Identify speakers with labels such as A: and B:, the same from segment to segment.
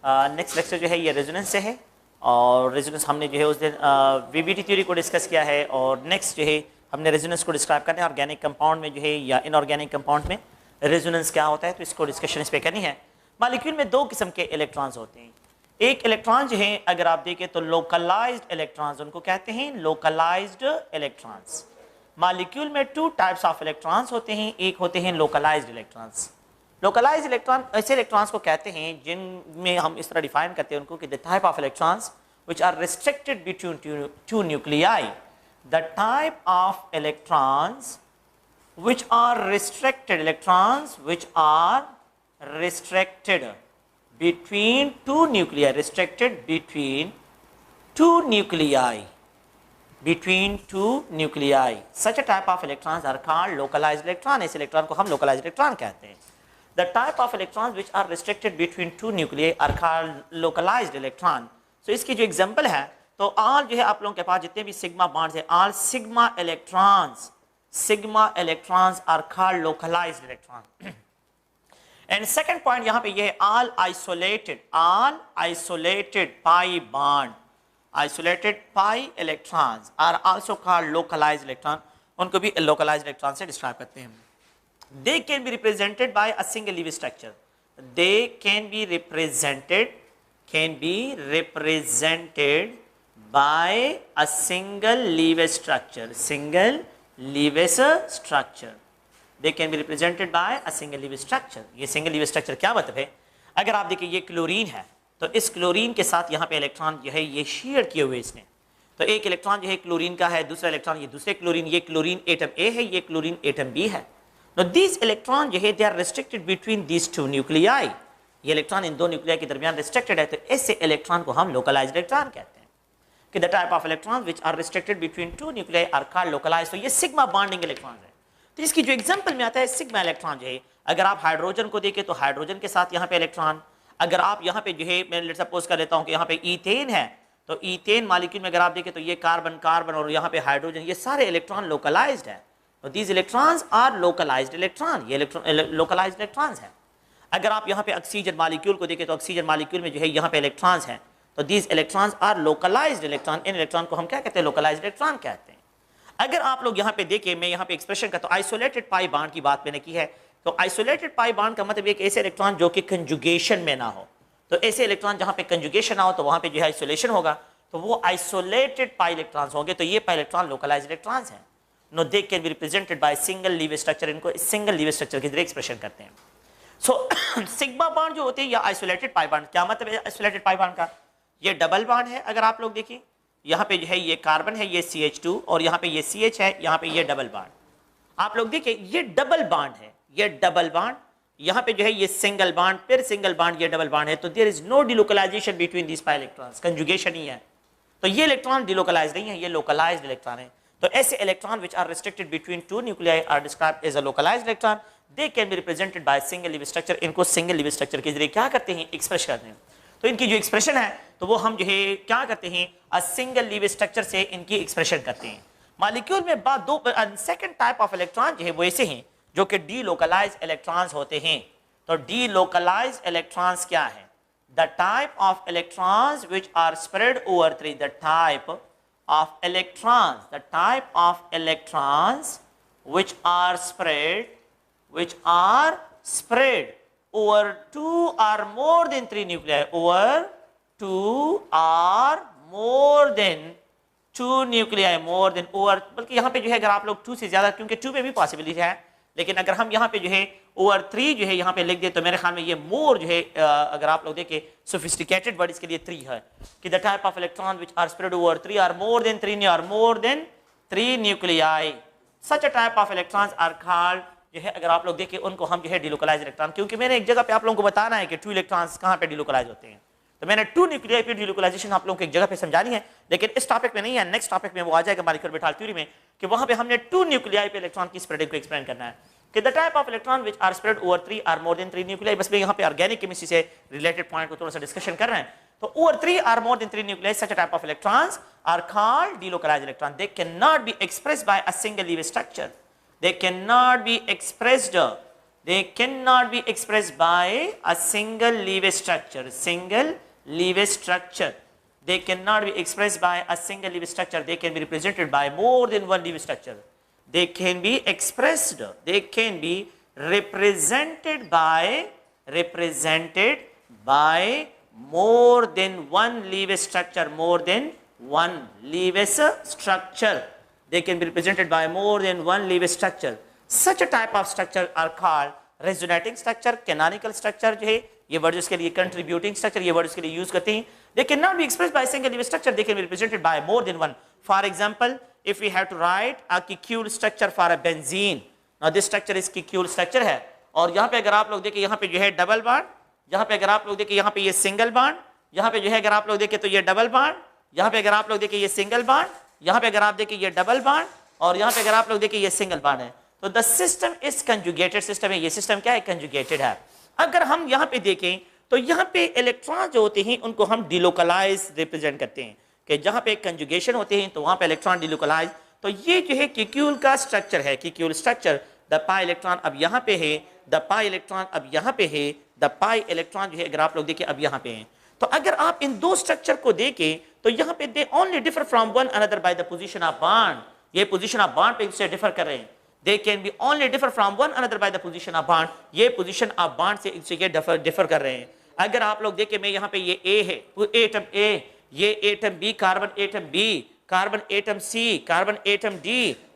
A: Next lecture जो है ये रेजोनेंस से है, और रेजोनेंस हमने जो है उस दिन वीबीटी थ्योरी को डिस्कस किया है, और नेक्स्ट जो है हमने रेजोनेंस को डिस्क्राइब करना है ऑर्गेनिक कंपाउंड में जो है या इनऑर्गेनिक कंपाउंड में रेजोनेंस क्या होता है, तो इसको डिस्कशन इस पर करनी है। मॉलिक्यूल में दो किस्म के इलेक्ट्रॉन्स होते हैं। एक इलेक्ट्रॉन जो है अगर आप देखें तो लोकलाइज्ड इलेक्ट्रॉन्स उनको कहते हैं, लोकलाइज्ड इलेक्ट्रॉन्स। मॉलिक्यूल में टू टाइप्स ऑफ इलेक्ट्रॉन्स होते हैं, एक होते हैं लोकलाइज्ड इलेक्ट्रॉन्स। लोकलाइज्ड इलेक्ट्रॉन ऐसे इलेक्ट्रॉन्स को कहते हैं जिनमें हम इस तरह डिफाइन करते हैं उनको कि the type of electrons which are restricted between two nuclei, the type of electrons which are restricted, electrons which are restricted between two nuclei, restricted between two nuclei, between two nuclei. Such a type of electrons are called localized electron. इस electron को हम localized electron कहते हैं। The type of electrons which are restricted between two nuclei are called localized electron. So इसकी जो example है तो all जो है आप लोगों के पास जितने भी सिग्मा बॉन्ड्स हैं, all sigma electrons are called localized electron. And second point यहां पे ये है all isolated pi bond, isolated pi electrons are also called localized electron. उनको भी लोकलाइज्ड इलेक्ट्रॉन से डिस्क्राइब करते हैं। They can be represented by a single Lewis structure, they can be represented by a single Lewis structure, single Lewis structure. They can be represented by a single leaf structure. ये single leaf structure क्या मतलब है? अगर आप देखिए ये chlorine है तो इस क्लोरीन के साथ यहाँ पे इलेक्ट्रॉन जो है ये शेयर किए हुए इसने, तो एक इलेक्ट्रॉन जो है क्लोरीन का है, दूसरा इलेक्ट्रॉन ये दूसरे क्लोरीन, ये क्लोरीन एटम ए है, ये क्लोरीन एटम बी है। तो दिस इलेक्ट्रॉन जो है they are restricted between these two nuclei, ये इलेक्ट्रॉन इन दो न्यूक्लियाई के दरमियान रिस्ट्रिक्टेड है, तो ऐसे इलेक्ट्रॉन को हम लोकलाइज्ड इलेक्ट्रॉन कहते हैं। कि the type of electron which are restricted between two nuclei are called localized. तो ये सिग्मा बॉन्डिंग इलेक्ट्रॉन है। तो इसकी जो एग्जांपल में आता है सिग्मा इलेक्ट्रॉन जो है, अगर आप हाइड्रोजन को देखें तो हाइड्रोजन के साथ यहाँ पे इलेक्ट्रॉन, अगर आप यहाँ पे जो है मैं लेट्स सपोज कर लेता हूँ कि यहाँ पे ईथेन है, तो ईथेन मॉलिक्यूल में अगर आप देखें तो ये कार्बन कार्बन और यहाँ पे हाइड्रोजन, ये सारे इलेक्ट्रॉन लोकलाइज्ड है। तो these electrons are localized electron, ये लोकलाइज्ड इलेक्ट्रॉन्स हैं। अगर आप यहाँ पे ऑक्सीजन मॉलिक्यूल को देखें तो ऑक्सीजन मॉलिक्यूल में जो है यहाँ पे इलेक्ट्रॉन्स हैं, तो these electrons are localized electron. इन इलेक्ट्रॉन को हम क्या कहते हैं? लोकलाइज्ड इलेक्ट्रॉन कहते हैं। अगर आप लोग यहाँ पे देखें, मैं यहाँ पे एक्सप्रेशन का तो आइसोलेटेड पाई बॉन्ड की बात मैंने की है, तो आइसोलेटेड पाई बॉन्ड का मतलब एक ऐसे इलेक्ट्रॉन जो कि कंजुगेशन में ना हो, तो ऐसे इलेक्ट्रॉन जहाँ पे कंजुगेशन ना हो तो वहाँ पे जो है आइसोलेशन होगा, तो वो आइसोलेटेड पाई इलेक्ट्रॉन्स होंगे। तो ये पाई इलेक्ट्रॉन लोकलाइज्ड इलेक्ट्रॉन्स हैं। No they can be represented by single Lewis structure, इनको सिंगल लीव स्ट्रक्चर के जरिए एक्सप्रेशन करते हैं। सो सिग्मा बॉन्ड जो होते हैं या आइसोलेटेड पाई बॉन्ड, क्या मतलब है आइसोलेटेड पाई बॉन्ड का? ये डबल बॉन्ड है। अगर आप लोग देखिए यहाँ पे जो है ये कार्बन है, ये CH2 और यहाँ पे ये CH है, यहाँ पे ये डबल बॉन्ड। आप लोग देखिए ये डबल बॉन्ड है, ये डबल बॉन्ड, यहाँ पे जो है ये सिंगल बॉन्ड, फिर सिंगल बॉन्ड, ये डबल बॉन्ड है। तो there is no delocalization between this pi electrons, conjugation ही है। तो ये इलेक्ट्रॉन डिलोकलाइज नहीं है, ये लोकलाइज्ड इलेक्ट्रॉन है। तो ऐसे electron which are restricted between two nuclei are described as a localized electron. They can be represented by single Lewis structure. इनको सिंगल लीव स्ट्रक्चर के जरिए क्या करते हैं? एक्सप्रेस करते हैं। तो इनकी जो एक्सप्रेशन है तो वो हम जो है क्या करते हैं? अ सिंगल लीव स्ट्रक्चर से इनकी एक्सप्रेशन करते हैं। मॉलिक्यूल में दो सेकंड टाइप ऑफ इलेक्ट्रॉन जो है वो ऐसे हैं जो कि डीलोकलाइज्ड इलेक्ट्रॉन्स होते हैं। तो डीलोकलाइज्ड इलेक्ट्रॉन्स क्या है? The type of electrons which are spread over three, the type of electrons, the type of electrons which are spread over two or more than three nuclei, over two or more than two nuclei, more than over, बल्कि यहाँ पे जो है अगर आप लोग 2 से ज्यादा, क्योंकि 2 में भी पॉसिबिलिटी है, लेकिन अगर हम यहाँ पे जो है ओवर 3 जो है यहाँ पे लिख दे तो मेरे ख्याल में ये मोर जो है अगर आप लोग देखें सोफिस्टिकेटेड वर्ड इसके लिए 3 है कि the type of electron which are spread over 3 और more than 3 nuclei, such a type of electrons are called जो है अगर आप लोग देखें उनको हम जो है डिलोकलाइज इलेक्ट्रॉन, क्योंकि मैंने एक जगह पे आप लोगों को बताना है कि 2 इलेक्ट्रॉन्स कहाँ पे डिलोकलाइज होते हैं, तो मैंने 2 न्यूक्लियाई पे डिलोकलाइजेशन आप लोगों को एक जगह पे समझानी है, लेकिन इस टॉपिक में नहीं है, नेक्स्ट टॉपिक में वो आ जाएगा मॉलिक्यूलर विटाल थ्योरी में कि वहां पे हमने 2 न्यूक्लियाई पे इलेक्ट्रॉन की स्प्रेडिंग को एक्सप्लेन करना है कि the type of electron which are spread over 3 और मोर देन 3 न्यूक्लियाई। बस मैं यहाँ पे ऑर्गेनिक केमिस्ट्री से रिलेटेड पॉइंट को थोड़ा सा डिस्कशन कर रहे हैं। तो over 3 or more than 3 nuclei, such a type of electrons are called delocalized electrons. They cannot be expressed by a single leaf structure. They cannot be expressed they cannot be expressed by a single leaf structure. Single leaf structure, they cannot be expressed by a single leaf structure. They can be represented by more than one leaf structure. They can be expressed, they can be represented by more than one leaf structure. More than one leaf structure, they can be represented by more than one leaf structure. Such a type of structure are called resonating structure, canonical structure जो है ये word इसके लिए, contributing structure ये word इसके लिए use करते हैं. They cannot be expressed by single leaf structure. They can be represented by more than one. For example, if we have to write a Kikuel structure for a benzene, now this structure is Kikuel structure है. और यहाँ पे अगर आप लोग देखें यहाँ पे जो है डबल बॉन्ड, यहाँ पे अगर आप लोग देखें यहाँ पे ये सिंगल बॉन्ड, यहाँ पे जो है अगर आप लोग देखें तो ये डबल बॉन्ड, यहाँ पे अगर आप लोग देखें ये सिंगल बॉन्ड, यहाँ पे अगर आप देखें ये डबल बॉन्ड, और यहाँ पे अगर आप लोग देखें ये सिंगल बॉन्ड है. तो the system is conjugated system है. ये सिस्टम क्या है? कंजुगेटेड है. अगर हम यहाँ पे देखें तो यहाँ पे इलेक्ट्रॉन जो होते हैं उनको हम डिलोकलाइज रिप्रेजेंट करते हैं कि जहाँ पे कंजुगेशन होते हैं तो वहाँ पे इलेक्ट्रॉन डिलोकलाइज. तो ये जो है Kikuel का स्ट्रक्चर है. Kikuel structure, the pi electron अब यहाँ पे है, द पाई इलेक्ट्रॉन अब यहाँ पे है, द पाई इलेक्ट्रॉन जो है अगर आप लोग देखें अब यहाँ पे है. तो अगर आप इन दो स्ट्रक्चर को देखें तो यहाँ पे they only differ from one another by the position of bond. ये पोजीशन ऑफ बॉन्ड पे इससे डिफर कर रहे हैं. They can be only differ from one another by the position of bond. ये पोजीशन ऑफ बॉन्ड से इनसे ये डिफर कर रहे हैं. अगर आप लोग देखें मैं यहाँ पे ये A है, एटम A, ये atom B, carbon atom B, carbon atom C, carbon atom D,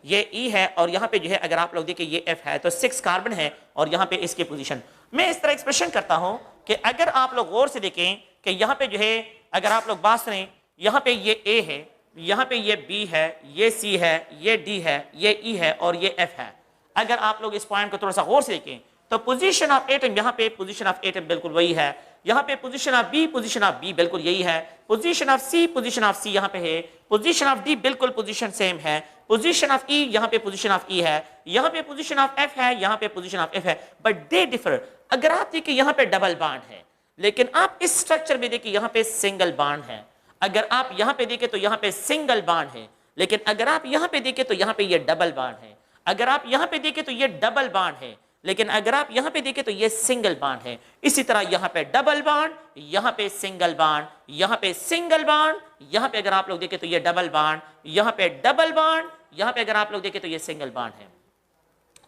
A: ये E है, और यहाँ पे जो है अगर आप लोग देखें ये F है, तो 6 कार्बन है और यहाँ पे इसके पोजीशन. मैं इस तरह एक्सप्रेशन करता हूँ कि अगर आप लोग गौर से देखें कि यहाँ पे जो है अगर आप लोग बात करें यहाँ पे ये A है, यहाँ पे ये B है, ये C है, ये D है, ये E है और ये F है. अगर आप लोग इस पॉइंट को थोड़ा सा गौर से देखें तो पोजीशन ऑफ एटम, यहाँ पे पोजीशन ऑफ एटम बिल्कुल वही है, यहाँ पे पोजीशन ऑफ B बिल्कुल यही है, पोजीशन ऑफ C यहाँ पे है, पोजीशन ऑफ D बिल्कुल पोजीशन सेम है, पोजीशन ऑफ E यहाँ पे पोजीशन ऑफ E है, यहाँ पे पोजीशन ऑफ F है, यहाँ पे पोजीशन ऑफ F है, बट दे डिफर. अगर आप देखिए यहाँ पे डबल बॉन्ड है, लेकिन आप इस स्ट्रक्चर में देखिए यहाँ पे सिंगल बॉन्ड है. अगर आप यहाँ पे देखें तो यहाँ पे सिंगल बॉन्ड है, लेकिन अगर आप यहाँ पे देखें तो यहाँ पे ये डबल बॉन्ड है. अगर आप यहाँ पे देखें तो ये डबल बॉन्ड है, लेकिन अगर आप यहाँ पे देखें तो ये सिंगल बॉन्ड है. इसी तरह यहाँ पे डबल बॉन्ड, यहाँ पे सिंगल बॉन्ड, यहाँ पे सिंगल बॉन्ड, यहाँ पे अगर आप लोग देखें तो ये डबल बॉन्ड, यहाँ पे डबल बॉन्ड, यहाँ पे अगर आप लोग देखें तो ये सिंगल बॉन्ड है.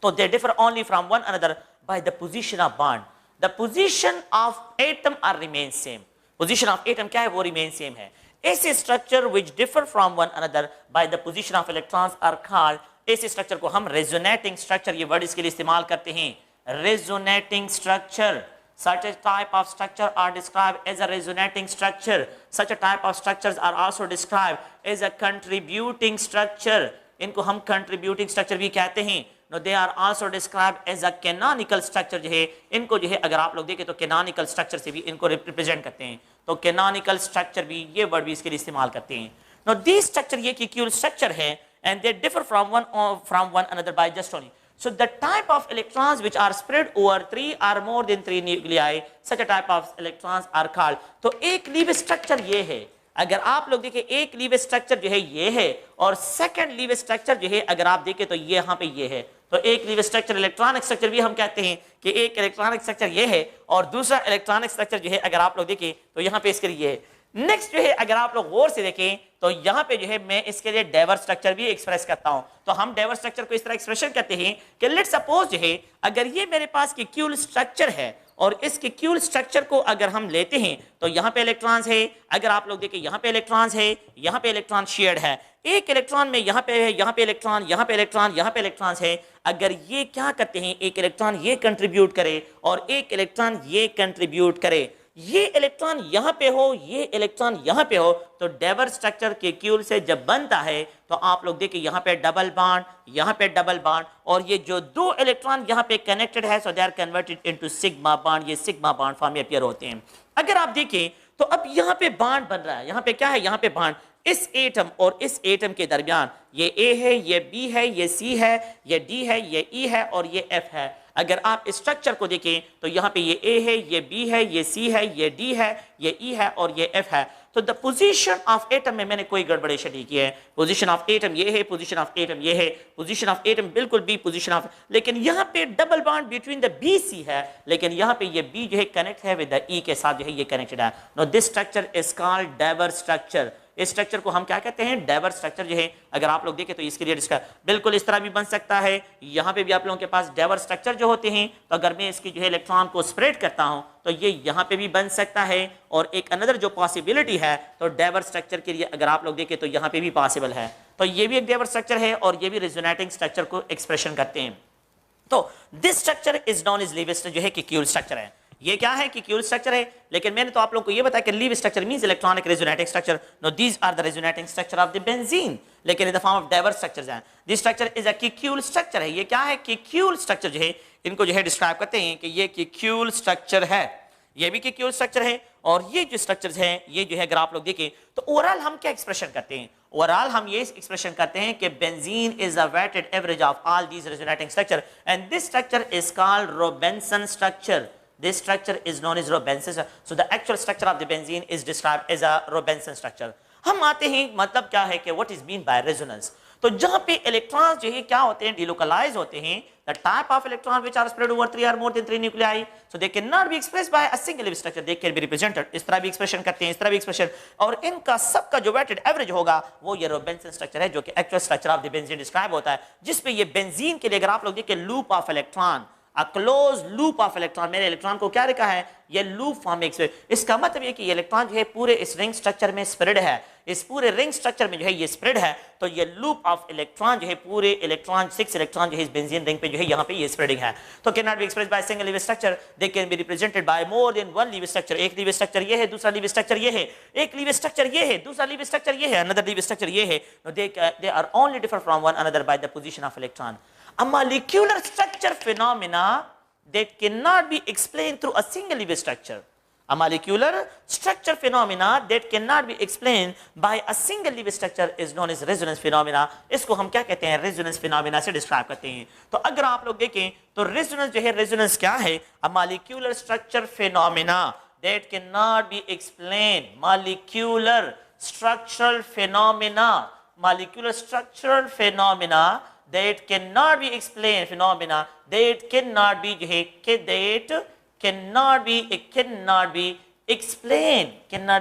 A: तो they differ only from one another by the position of bond. The position of atom are remain same. Position of atom क्या है? वो रिमेन सेम है. ऐसे structure which differ from one another by the position of electrons are called, ऐसे structure को हम resonating structure, ये word इसके लिए इस्तेमाल करते हैं. Resonating structure, such a type of structure are described as a resonating structure. Such a type of structures are also described as a contributing structure. इनको हम contributing structure भी कहते हैं. No, they are also described as a canonical structure. जो है इनको जो है अगर आप लोग देखें तो canonical structure से भी इनको रिप्रेजेंट करते हैं. तो canonical structure भी ये वर्ड भी इसके लिए इस्तेमाल करते हैं. Now these structure ये Kikuel structure है and they differ from one another by just only. So the type of electrons which are spread over 3 or more than 3 nuclei, such a type of electrons are called. तो एक leave structure ये है. अगर आप लोग देखें एक leave structure जो है ये है, और सेकंड लीव स्ट्रक्चर जो है अगर आप देखें तो ये यहाँ पे ये है. तो एक लीव स्ट्रक्चर इलेक्ट्रॉनिक स्ट्रक्चर भी हम कहते हैं कि एक इलेक्ट्रॉनिक स्ट्रक्चर ये है, और दूसरा इलेक्ट्रॉनिक स्ट्रक्चर जो है अगर आप लोग देखें तो यहाँ पे इसके लिए ये है. नेक्स्ट जो है अगर आप लोग गौर से देखें तो यहाँ पे जो है मैं इसके लिए डेवर स्ट्रक्चर भी एक्सप्रेस करता हूँ. तो हम डेवर स्ट्रक्चर को इस तरह एक्सप्रेशन करते हैं कि लेट्स सपोज जो है अगर ये मेरे पास Kikuel स्ट्रक्चर है, और इस Kikuel स्ट्रक्चर को अगर हम लेते हैं तो यहाँ पे इलेक्ट्रॉन्स है, अगर आप लोग देखें यहाँ पे इलेक्ट्रॉन्स है, यहाँ पे इलेक्ट्रॉन शेयर्ड है, एक इलेक्ट्रॉन में यहाँ पे है, यहाँ पे इलेक्ट्रॉन, यहाँ पे इलेक्ट्रॉन, यहाँ पे इलेक्ट्रॉन्स है. अगर ये क्या करते हैं, एक इलेक्ट्रॉन ये कंट्रीब्यूट करे और एक इलेक्ट्रॉन ये कंट्रीब्यूट करे, ये इलेक्ट्रॉन यहाँ पे हो, ये इलेक्ट्रॉन यहाँ पे हो, तो डेवर स्ट्रक्चर Kikuel से जब बनता है तो आप लोग देखिए यहाँ पे डबल बॉन्ड, यहाँ पे डबल बॉन्ड, और ये जो दो इलेक्ट्रॉन यहाँ पे कनेक्टेड है so they are converted into sigma bond. ये सिग्मा बॉन्ड फॉर्म में अपीयर होते हैं. अगर आप देखें तो अब यहाँ पे बॉन्ड बन रहा है, यहाँ पे क्या है, यहाँ पे बॉन्ड इस एटम और इस एटम के दरमियान. ये A है, ये B है, ये C है, ये D है, ये E है और ये F है. अगर आप स्ट्रक्चर को देखें तो यहाँ पे ये A है, ये B है, ये C है, ये D है, ये E है और ये F है. तो द पोजीशन ऑफ एटम में मैंने कोई गड़बड़ेशन नहीं की है, पोजीशन ऑफ एटम ये है, पोजीशन ऑफ एटम ये है, पोजीशन ऑफ एटम बिल्कुल बी पोजीशन ऑफ, लेकिन यहाँ पे double bond between the B C है, लेकिन यहाँ पे ये बी जो है कनेक्ट है विद द ई के साथ जो है ये कनेक्टेड है। No this structure is called Dewar structure. इस स्ट्रक्चर को हम क्या कहते हैं, डाइवर स्ट्रक्चर जो है। अगर आप लोग देखें तो इसके लिए इसका बिल्कुल इस तरह भी बन सकता है, यहाँ पे भी आप लोगों के पास डाइवर स्ट्रक्चर जो होते हैं, तो अगर मैं इसकी जो है इलेक्ट्रॉन को स्प्रेड करता हूं तो ये यहाँ पे भी बन सकता है। और एक अनदर जो पॉसिबिलिटी है, तो डाइवर स्ट्रक्चर के लिए अगर आप लोग देखें तो यहाँ पे भी पॉसिबल है, तो ये भी एक डाइवर स्ट्रक्चर है और ये भी रेजोनेटिंग स्ट्रक्चर को एक्सप्रेशन करते हैं। तो this structure is non is leave जो है कि क्यूल स्ट्रक्चर है। ये क्या है कि क्यूल स्ट्रक्चर है, लेकिन मैंने तो आप लोगों को ये बताया कि Lewis structure means electronic resonating structure. Now these are the resonating structure of the benzene, लेकिन in the form of Dewar structures हैं। This structure is a Kekule structure है। ये क्या है कि क्यूल स्ट्रक्चर जो है, इनको जो है डिस्क्राइब करते हैं कि ये क्यूल स्ट्रक्चर है, ये भी क्यूल स्ट्रक्चर है। और ये जो स्ट्रक्चर्स हैं, ये जो है अगर आप लोग देखें तो ओवरऑल हम क्या एक्सप्रेशन करते हैं, ओवरऑल हम ये एक्सप्रेशन करते हैं कि benzene is a weighted average of all these resonating structure and this structure is called Robinson structure. This structure is known as Robinson. So the actual structure of the benzene is described as a Robinson structure. हम आते हैं मतलब क्या है कि what is mean by resonance। तो जहां पे इलेक्ट्रॉन्स जो है क्या होते हैं, डिलोकलाइज होते हैं। The type of electron which are spread over 3 or more than 3 nuclei, so they cannot be expressed by a single structure. They can be represented, इस तरह भी एक्सप्रेशन करते हैं, इस तरह भी एक्सप्रेशन, और इनका सबका जो वेटेड एवरेज होगा वो ये रोबेंसन स्ट्रक्चर है, जो कि actual structure of the benzene describe होता है, जिसपे ये बेंजीन के लिए अगर आप लोग देखें loop of electron, A closed loop of electron, मैंने इलेक्ट्रॉन को क्या लिखा है, ये लूप फॉर्म में। इसका मतलब ये कि ये इलेक्ट्रॉन जो है पूरे इस रिंग स्ट्रक्चर में स्प्रेड है, इस पूरे रिंग स्ट्रक्चर में जो है ये स्प्रेड है। तो ये लूप ऑफ इलेक्ट्रॉन जो है पूरे इलेक्ट्रॉन 6 इलेक्ट्रॉन जो है इस बेंजीन रिंग पे जो है यहाँ पे ये स्प्रेडिंग है। तो can not be expressed by single Lewis structure, they can be represented bye more than one leave structure. एक लीव स्ट्रक्चर ये है, दूसरा लीव स्ट्रक्चर ये है, एक लीव स्ट्रक्चर ये है, दूसरा लीव स्ट्रक्चर ये है, अनदर लीव स्ट्रक्चर ये है। They are only differ from one another by the position of electron. A molecular structure phenomena that cannot be explained through a single leaf structure. A molecular structure phenomena that cannot be explained by a single leaf structure is known as resonance phenomena. इसको हम क्या कहते हैं, resonance phenomena से describe करते हैं। तो अगर आप लोग देखें तो resonance जो है, resonance क्या है, a molecular structure phenomena that cannot be explained, molecular structural phenomena, molecular structural phenomena that cannot be explained, phenomena that cannot be that cannot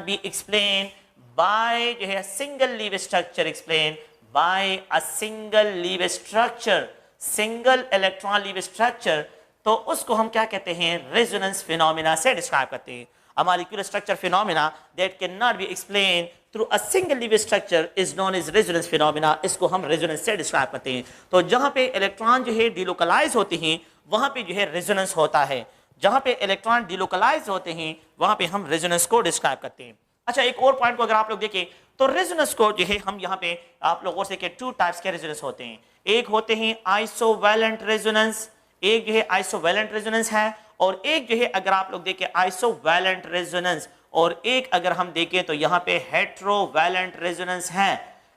A: be explained by जो है single leaf structure, explained by a single leaf structure, single electron leaf structure, तो उसको हम क्या कहते हैं, resonance phenomena से describe करते हैं। A molecular structure phenomena that cannot be explained through a single leaf structure is known as resonance phenomena. इसको हम resonance से डिस्क्राइब करते हैं। तो जहाँ पे इलेक्ट्रॉन जो है डिलोकलाइज होते हैं वहाँ पे जो है रेजोनेंस होता है, जहाँ पे इलेक्ट्रॉन डिलोकलाइज होते हैं वहाँ पे हम रेजोनेंस को डिस्क्राइब करते हैं। अच्छा, एक और पॉइंट को अगर आप लोग देखें तो रेजोनेंस को जो है हम यहाँ पे आप लोग और से के 2 टाइप्स के रेजोनेंस होते हैं। एक होते हैं आइसोवैलेंट रेजोनेंस, एक जो है आइसोवैलेंट रेजोनेंस है, और एक जो है अगर आप लोग देखें आइसोवैलेंट रेजोनेंस, और एक अगर हम देखें तो यहाँ पे हेट्रोवैलेंट रेजोनेंस है।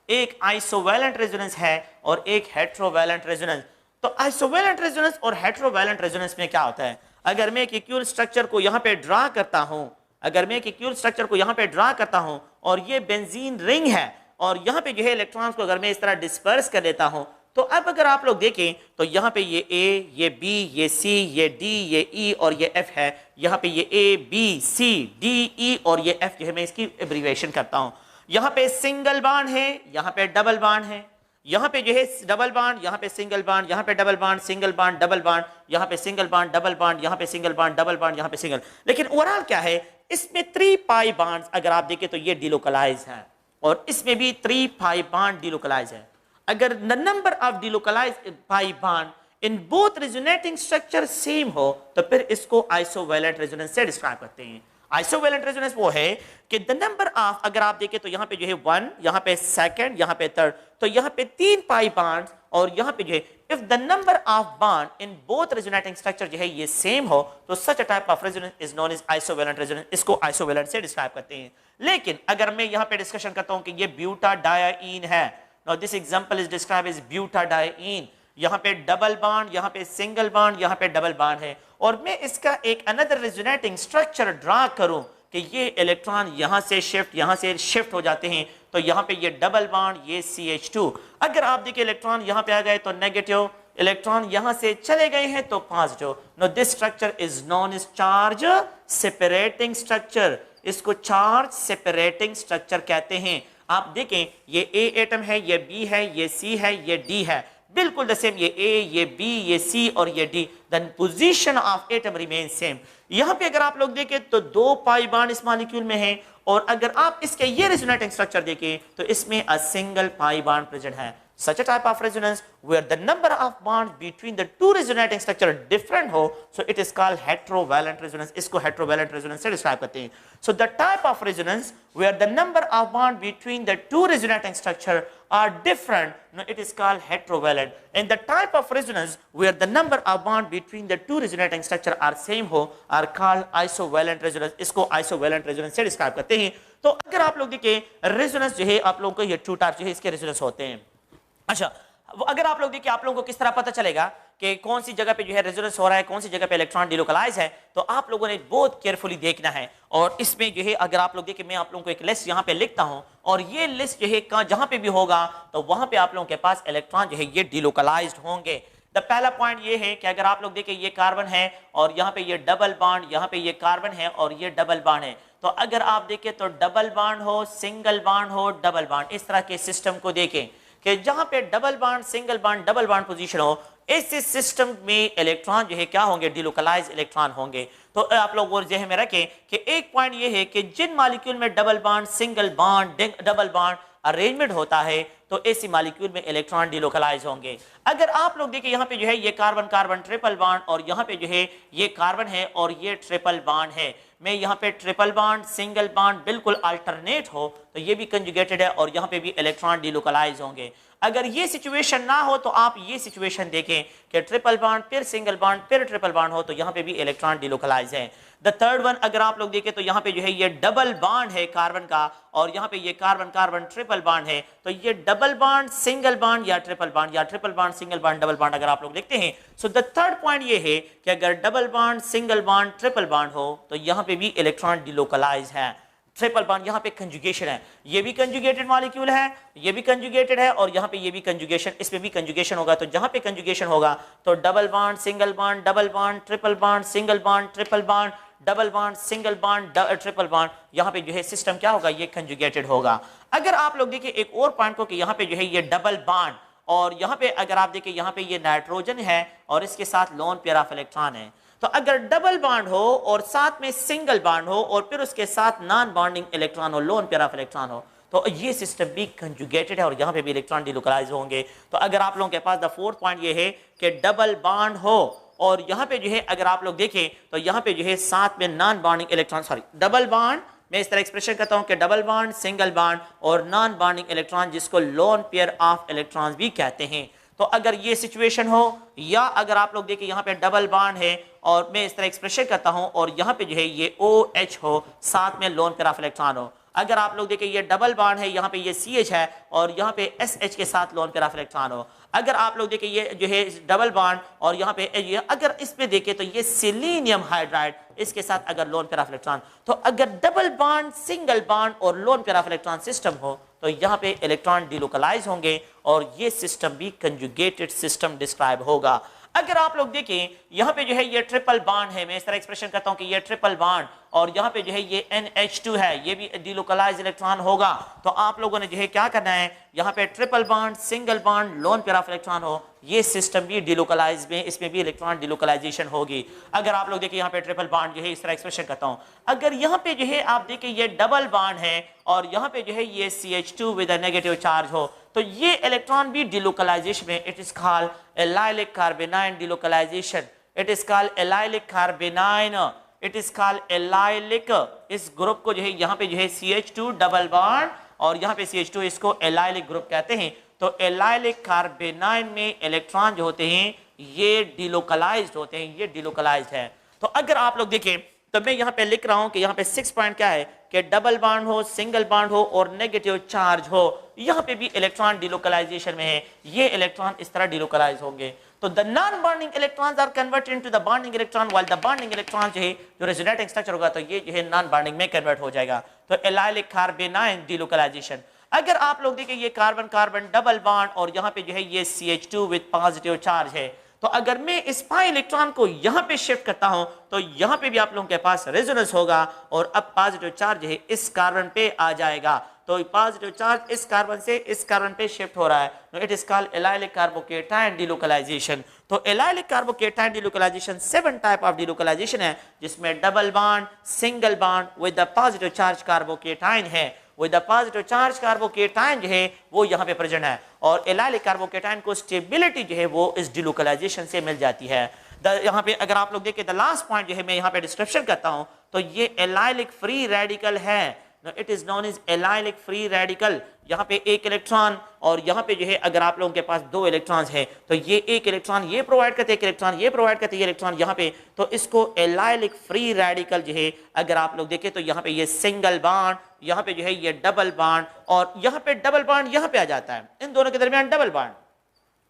A: एक आइसोवैलेंट रेजोनेंस है और एक हेट्रोवैलेंट रेजोनेंस। तो आइसोवैलेंट रेजोनेंस और हेट्रोवैलेंट रेजोनेंस में क्या होता है, अगर मैं एक इक्वल स्ट्रक्चर को यहाँ पे ड्रा करता हूँ, अगर मैं एक इक्वल स्ट्रक्चर को यहाँ पे ड्रा करता हूँ और ये बेंजीन रिंग है, और यहाँ पे जो है इलेक्ट्रॉन्स को अगर मैं इस तरह डिस्पर्स कर देता हूँ, तो अब अगर आप लोग देखें तो यहाँ पे ये A, ये B, ये C, ये D, ये E और ये F है। यहाँ पे ये A, B, C, D, E और ये F जो है मैं इसकी एब्रीविएशन करता हूँ। यहाँ पे सिंगल बॉन्ड है, यहाँ पे डबल बॉन्ड है, यहाँ पे जो है डबल बॉन्ड, यहाँ पे सिंगल बॉन्ड, यहाँ पे double bond, single bond, double bond, यहाँ पे सिंगल बॉन्ड, डबल बॉन्ड, यहाँ पे सिंगल बॉन्ड, डबल बॉन्ड, यहाँ पे सिंगल। लेकिन ओवरऑल क्या है, इसमें 3 पाई बॉन्ड्स अगर आप देखें तो ये डिलोकलाइज है, और इसमें भी 3 पाई बॉन्ड डिलोकलाइज है। अगर the number of delocalized pi bond in both resonating structure same हो तो फिर इसको आइसोवैलेंट रेजोनेंस से डिस्क्राइब करते हैं। आइसोवैलेंट रेजोनेंस वो है कि द नंबर ऑफ, अगर आप देखें तो यहाँ पे जो है 1, यहाँ पे 2, यहाँ पे 3, तो यहाँ पे 3 पाई बॉन्ड, और यहाँ पे जो है if the number of bond in both resonating structure जो है ये सेम हो तो such a type of resonance is known as isovalent resonance. इसको आइसोवैलेंट से डिस्क्राइब करते हैं। लेकिन अगर मैं यहाँ पे डिस्कशन करता हूँ कि ये ब्यूटाडाईन है, now this example is described as butadiene, यहाँ पे डबल बॉन्ड, यहाँ पे सिंगल बॉन्ड, यहाँ पे डबल बॉन्ड है, और मैं इसका एक अनदर रेजोनेटिंग स्ट्रक्चर ड्रा करूं, कि ये इलेक्ट्रॉन यहाँ से शिफ्ट हो जाते हैं, तो यहाँ पे ये डबल बॉन्ड, ये CH2। अगर आप देखिए इलेक्ट्रॉन यहाँ पे आ गए तो नेगेटिव, इलेक्ट्रॉन यहाँ से चले गए हैं तो positive. No this structure is known as charge separating structure. इसको चार्ज सेपरेटिंग स्ट्रक्चर कहते हैं। आप देखें ये A एटम है, ये B है, ये C है, ये D है, बिल्कुल द सेम, ये A, ये B, ये C और ये D, then position of atom remain same. यहाँ पे अगर आप लोग देखें तो 2 पाई बॉन्ड इस मॉलिक्यूल में है, और अगर आप इसके ये रेजोनेटिंग स्ट्रक्चर देखें तो इसमें a single pi bond present है। Such a type of resonance where the number of bonds between the two resonating structure different हो, so it is called heterovalent resonance। इसको heterovalent resonance से describe करते हैं। So the type of resonance where the number of bonds between the two resonating structure are different, no, it is called heterovalent। And the type of resonance where the number of bonds between the two resonating structure are same हो, are called isovalent resonance। इसको isovalent resonance से describe करते हैं। तो अगर आप लोग देखें resonance जो है आप लोगों को ये 2 टाइप जो है इसके resonance होते हैं। अच्छा, अगर आप लोग देखिए आप लोगों को किस तरह पता चलेगा कि कौन सी जगह पे जो है रेजोनेंस हो रहा है, कौन सी जगह पे इलेक्ट्रॉन डिलोकलाइज है, तो आप लोगों ने बहुत केयरफुली देखना है। और इसमें जो है अगर आप लोग देखिए मैं आप लोगों को एक लिस्ट यहाँ पे लिखता हूँ, और ये लिस्ट जो है जहां पे भी होगा तो वहां पे आप लोगों के पास इलेक्ट्रॉन जो है ये डिलोकलाइज्ड होंगे। द पहला पॉइंट ये है कि अगर आप लोग देखें ये कार्बन है और यहाँ पे ये डबल बॉन्ड, यहाँ पे ये कार्बन है और ये डबल बॉन्ड है, तो अगर आप देखें तो डबल बॉन्ड हो, सिंगल बॉन्ड हो, डबल बॉन्ड, इस तरह के सिस्टम को देखें कि जहां पे double bond, single bond, double bond position हो, इस सिस्टम में इलेक्ट्रॉन जो है क्या होंगे, डिलोकलाइज इलेक्ट्रॉन होंगे। तो आप लोग और जहन में रखें कि एक पॉइंट ये है कि जिन मॉलिक्यूल में double bond, single bond, double bond arrangement होता है तो ऐसी मॉलिक्यूल में इलेक्ट्रॉन डिलोकलाइज होंगे। अगर आप लोग देखिए यहाँ पे जो है ये कार्बन कार्बन ट्रिपल बॉन्ड, और यहाँ पे जो है ये कार्बन है और ये ट्रिपल बॉन्ड है, मैं यहाँ पे ट्रिपल बॉन्ड, सिंगल बॉन्ड बिल्कुल अल्टरनेट हो तो ये भी कंजुगेटेड है और यहाँ पे भी इलेक्ट्रॉन डिलोकलाइज होंगे। अगर ये सिचुएशन ना हो तो आप ये सिचुएशन देखें कि ट्रिपल बॉन्ड फिर सिंगल बॉन्ड फिर ट्रिपल बॉन्ड हो तो यहाँ पे भी इलेक्ट्रॉन डिलोकलाइज है। द थर्ड वन अगर आप लोग देखें तो यहाँ पे जो है ये डबल बॉन्ड है कार्बन का, और यहाँ पे ये कार्बन कार्बन ट्रिपल बॉन्ड है, तो ये डबल बॉन्ड, सिंगल बॉन्ड या ट्रिपल बॉन्ड, या triple bond, single bond, double bond अगर आप लोग देखते हैं। सो द थर्ड पॉइंट ये है कि अगर double bond, single bond, triple bond हो तो यहाँ पे भी इलेक्ट्रॉन डिलोकलाइज है। ट्रिपल बॉन्ड यहाँ पे कंजुगेशन है, ये भी कंजुगेटेड मॉलिक्यूल है, ये भी कंजुगेटेड है, और यहाँ पे ये भी कंजुगेशन, इसमें भी कंजुगेशन होगा। तो जहाँ पे कंजुगेशन होगा तो double bond, single bond, double bond, triple bond, single bond, triple bond, double bond, single bond, triple bond, यहाँ पे जो है सिस्टम क्या होगा, ये कंजुगेटेड होगा। अगर आप लोग देखिए एक और पॉइंट को कि यहाँ पे जो है ये डबल बॉन्ड, और यहाँ पे अगर आप देखिए यहाँ पे ये नाइट्रोजन है और इसके साथ लोन पेयर ऑफ इलेक्ट्रॉन है, तो अगर डबल बॉन्ड हो और साथ में सिंगल बॉन्ड हो और फिर उसके साथ नॉन बॉन्डिंग इलेक्ट्रॉन हो, लोन पेयर ऑफ इलेक्ट्रॉन हो, तो ये सिस्टम भी कंजुगेटेड है और यहाँ पे भी इलेक्ट्रॉन डिलोकलाइज होंगे। तो अगर आप लोगों के पास द फोर्थ पॉइंट ये है कि डबल बॉन्ड हो और यहाँ पे जो है अगर आप लोग देखें तो यहाँ पे जो है साथ में non bonding electron, sorry double bond, मैं इस तरह एक्सप्रेशन करता हूं कि डबल बॉन्ड, सिंगल बॉन्ड और नॉन बॉन्डिंग इलेक्ट्रॉन, जिसको लोन पेयर ऑफ इलेक्ट्रॉन्स भी कहते हैं। तो अगर ये सिचुएशन हो, या अगर आप लोग देखिए यहाँ पे डबल बॉन्ड है और मैं इस तरह एक्सप्रेशन करता हूं और यहाँ पे जो है ये OH हो, साथ में लोन पेयर ऑफ इलेक्ट्रॉन हो, अगर आप लोग देखिए ये डबल बॉन्ड है, यहाँ पे ये CH है और यहाँ पे SH के साथ लोन पेयर ऑफ इलेक्ट्रॉन हो, अगर आप लोग देखिए ये जो है डबल बॉन्ड और यहाँ पे ये, अगर इस पे देखें तो ये सिलीनियम हाइड्राइड, इसके साथ अगर लोन पेयर ऑफ इलेक्ट्रॉन, तो अगर डबल बॉन्ड, सिंगल बॉन्ड और lone pair of electron system हो तो यहाँ पे इलेक्ट्रॉन डिलोकलाइज होंगे और ये सिस्टम भी कंजुगेटेड सिस्टम डिस्क्राइब होगा। अगर आप लोग देखें यहाँ पे जो है ये ट्रिपल बॉन्ड है, मैं इस तरह एक्सप्रेशन करता हूँ कि ये ट्रिपल बॉन्ड और यहाँ पे जो है ये NH2 है, ये भी डिलोकलाइज इलेक्ट्रॉन होगा। तो आप लोगों ने जो है क्या करना है, यहाँ पे triple bond, single bond, lone pair of electron हो, ये सिस्टम भी डिलोकलाइज में, इसमें भी इलेक्ट्रॉन डिलोकलाइजेशन होगी। अगर आप लोग देखिए यहाँ पे ट्रिपल बॉन्ड जो है इस तरह एक्सप्रेशन करता हूँ, अगर यहाँ पे जो है आप देखिए ये डबल बॉन्ड है और यहाँ पे जो है ये CH2 with a negative charge हो, तो ये इलेक्ट्रॉन भी डिलोकलाइजेशन में, it is called allylic कार्बेनाइन delocalisation, it is called allylic कार्बेनाइन, it is called allylic. इस ग्रुप को जो है यहाँ पे जो है CH2 डबल बॉन्ड और यहाँ पे CH2, इसको एलाइलिक ग्रुप कहते हैं। तो एलाइलिक कार्बेनाइन में इलेक्ट्रॉन जो होते हैं ये डिलोकलाइज्ड होते हैं, ये डिलोकलाइज्ड है। तो अगर आप लोग देखें तो मैं यहाँ पे लिख रहा हूँ कि यहाँ पे 6 पॉइंट क्या है कि डबल बॉन्ड हो, सिंगल बॉन्ड हो और नेगेटिव चार्ज हो, यहाँ पे भी इलेक्ट्रॉन डिलोकलाइजेशन में है, ये इलेक्ट्रॉन इस तरह डिलोकलाइज होंगे। तो the non bonding electrons are converted into the bonding electron, while the bonding electron जो है जो रेजोनेटिंग स्ट्रक्चर होगा तो ये जो है नॉन बॉन्डिंग में कन्वर्ट हो जाएगा। तो एलाइलिक कार्बेनाइन डिलोकलाइजेशन। अगर आप लोग देखें ये कार्बन कार्बन डबल बॉन्ड और यहाँ पे जो है ये CH2 विद पॉजिटिव चार्ज है, तो अगर मैं इस पाई इलेक्ट्रॉन को यहाँ पे शिफ्ट करता हूं तो यहाँ पे भी आप लोगों के पास रेजोनेंस होगा और अब पॉजिटिव चार्ज है इस कार्बन पे आ जाएगा। तो पॉजिटिव चार्ज इस कार्बन से इस कार्बन पे शिफ्ट हो रहा है। It is called allylic carbocation delocalization. तो allylic carbocation delocalization 7 type of delocalization है, जिसमें double bond, single bond with the positive charge carbocation है, with the positive charge carbocation जो है वो यहाँ पे प्रेजेंट है। और एलाइलिक कार्बोकेटायन को स्टेबिलिटी जो है वो इस डिलोकलाइजेशन से मिल जाती है। यहाँ पे अगर आप लोग देखें द लास्ट पॉइंट जो है मैं यहाँ पे डिस्क्रिप्शन करता हूँ, तो ये एलाइलिक फ्री रेडिकल है। It is known as allylic free radical. यहाँ पे एक इलेक्ट्रॉन और यहाँ पे जो है अगर आप लोगों के पास 2 इलेक्ट्रॉन्स हैं तो ये एक इलेक्ट्रॉन ये प्रोवाइड करते हैं, एक इलेक्ट्रॉन ये प्रोवाइड करते हैं, ये इलेक्ट्रॉन यहाँ पे, तो इसको एलाइलिक फ्री रेडिकल जो है अगर आप लोग देखें तो यहाँ पे ये सिंगल बॉन्ड, यहाँ पे जो है ये डबल बॉन्ड और यहाँ पे डबल बॉन्ड यहाँ पे आ जाता है, इन दोनों के दरमियान डबल बॉन्ड